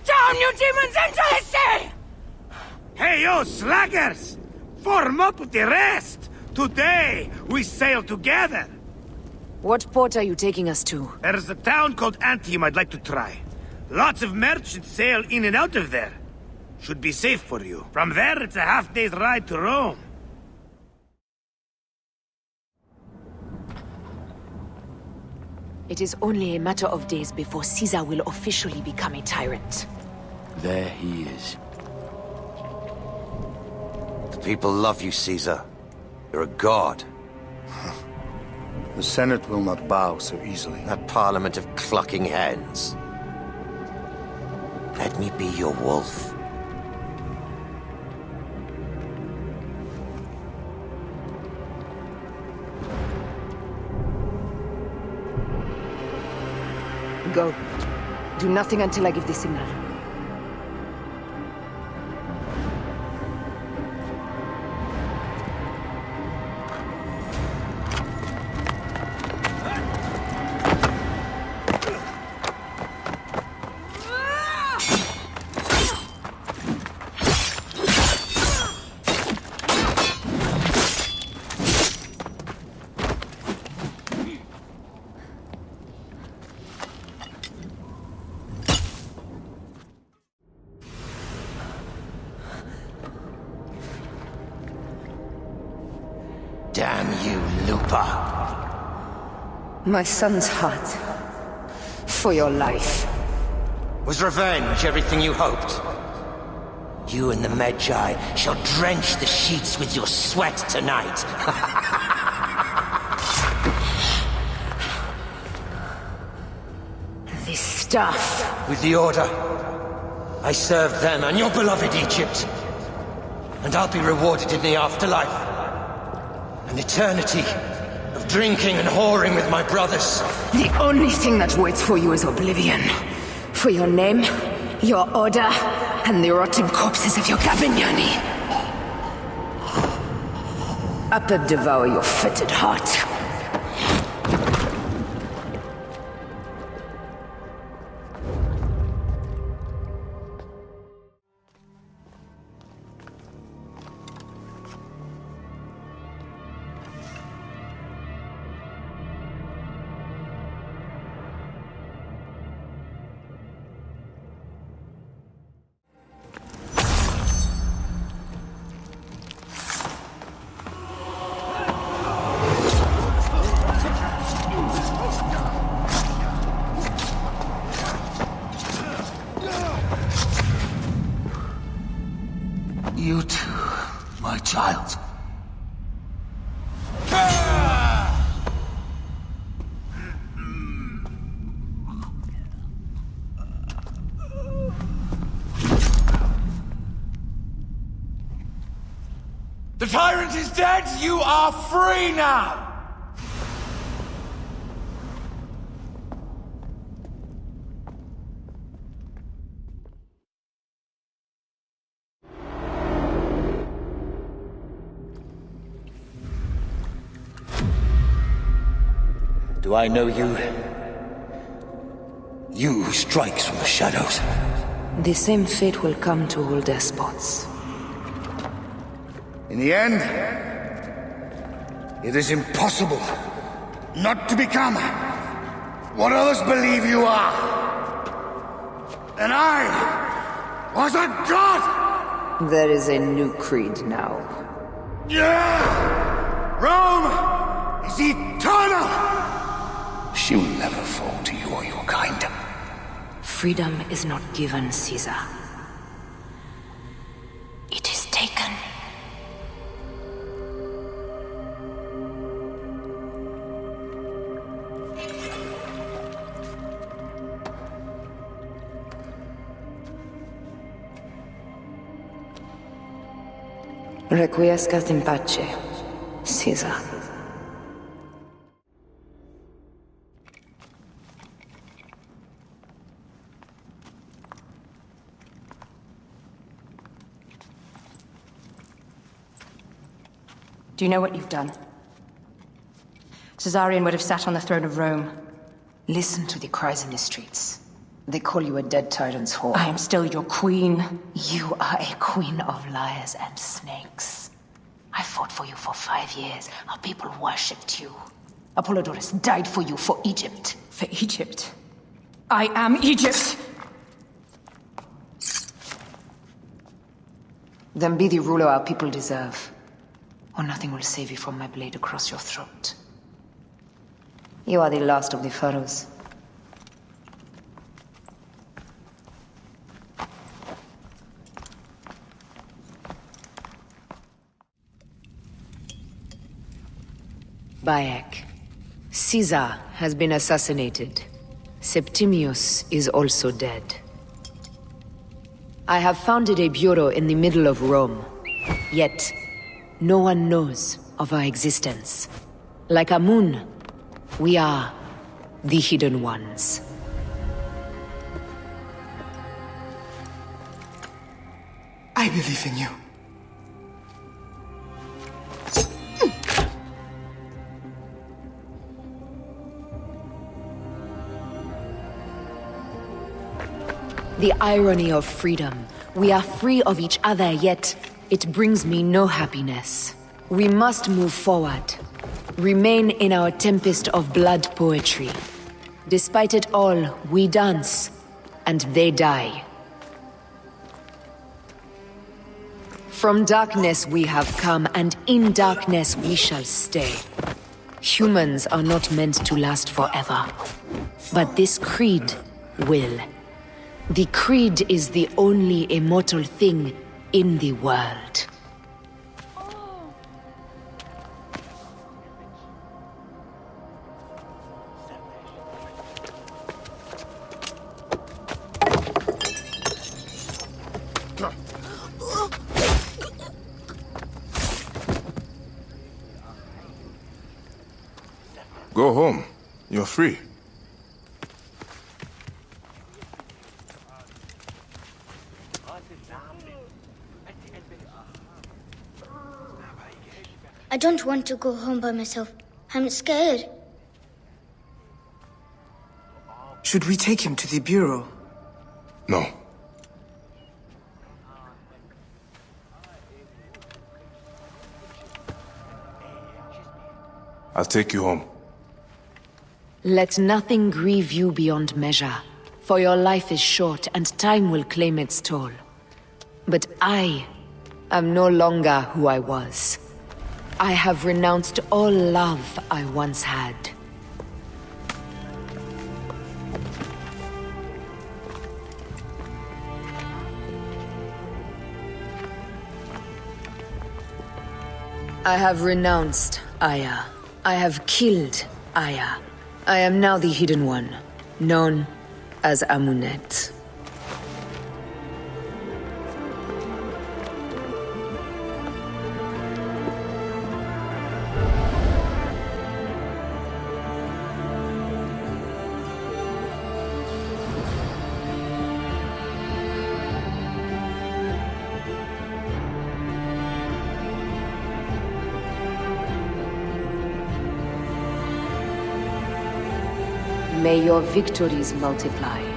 [SPEAKER 4] Down, you demons, into the sea!
[SPEAKER 19] Hey, you slackers! Form up with the rest! Today, we sail together!
[SPEAKER 7] What port are you taking us to?
[SPEAKER 19] There's a town called Antium I'd like to try. Lots of merchants sail in and out of there. Should be safe for you. From there, it's a half-day's ride to Rome.
[SPEAKER 7] It is only a matter of days before Caesar will officially become a tyrant.
[SPEAKER 3] There he is. The people love you, Caesar. You're a god.
[SPEAKER 9] The Senate will not bow so easily.
[SPEAKER 3] That parliament of clucking hens. Let me be your wolf.
[SPEAKER 7] Go. Do nothing until I give the signal.
[SPEAKER 3] Damn you, Lupa.
[SPEAKER 7] My son's heart. For your life.
[SPEAKER 3] Was revenge everything you hoped? You and the Magi shall drench the sheets with your sweat tonight.
[SPEAKER 7] This stuff.
[SPEAKER 3] With the Order, I served them and your beloved Egypt. And I'll be rewarded in the afterlife. An eternity of drinking and whoring with my brothers.
[SPEAKER 7] The only thing that waits for you is oblivion. For your name, your order, and the rotting corpses of your Gabignani. Upper devour your fetid heart.
[SPEAKER 13] You too, my child.
[SPEAKER 24] The tyrant is dead! You are free now!
[SPEAKER 13] Do I know you? You who strikes from the shadows.
[SPEAKER 16] The same fate will come to all despots.
[SPEAKER 23] In the end, it is impossible not to become what others believe you are. And I was a god!
[SPEAKER 16] There is a new creed now.
[SPEAKER 23] Yeah! Rome is eternal!
[SPEAKER 13] She will never fall to you or your kind.
[SPEAKER 16] Freedom is not given, Caesar. It is taken. Requiescat in pace, Caesar.
[SPEAKER 2] Do you know what you've done? Caesarion would have sat on the throne of Rome.
[SPEAKER 16] Listen to the cries in the streets. They call you a dead tyrant's whore.
[SPEAKER 2] I am still your queen.
[SPEAKER 16] You are a queen of liars and snakes. I fought for you for 5 years. Our people worshipped you. Apollodorus died for you, for Egypt.
[SPEAKER 2] For Egypt? I am Egypt!
[SPEAKER 16] Then be the ruler our people deserve. Or nothing will save you from my blade across your throat. You are the last of the pharaohs. Bayek. Caesar has been assassinated. Septimius is also dead. I have founded a bureau in the middle of Rome. Yet, no one knows of our existence. Like Amun, we are the Hidden Ones.
[SPEAKER 10] I believe in you.
[SPEAKER 16] The irony of freedom. We are free of each other, yet it brings me no happiness. We must move forward. Remain in our tempest of blood poetry. Despite it all, we dance, and they die. From darkness we have come, and in darkness we shall stay. Humans are not meant to last forever. But this creed will. The creed is the only immortal thing in the world.
[SPEAKER 1] Go home. You're free.
[SPEAKER 5] I don't want to go home by myself. I'm scared.
[SPEAKER 10] Should we take him to the bureau?
[SPEAKER 1] No. I'll take you home.
[SPEAKER 16] Let nothing grieve you beyond measure, for your life is short and time will claim its toll. But I am no longer who I was. I have renounced all love I once had. I have renounced Aya. I have killed Aya. I am now the Hidden One, known as Amunet. May your victories multiply.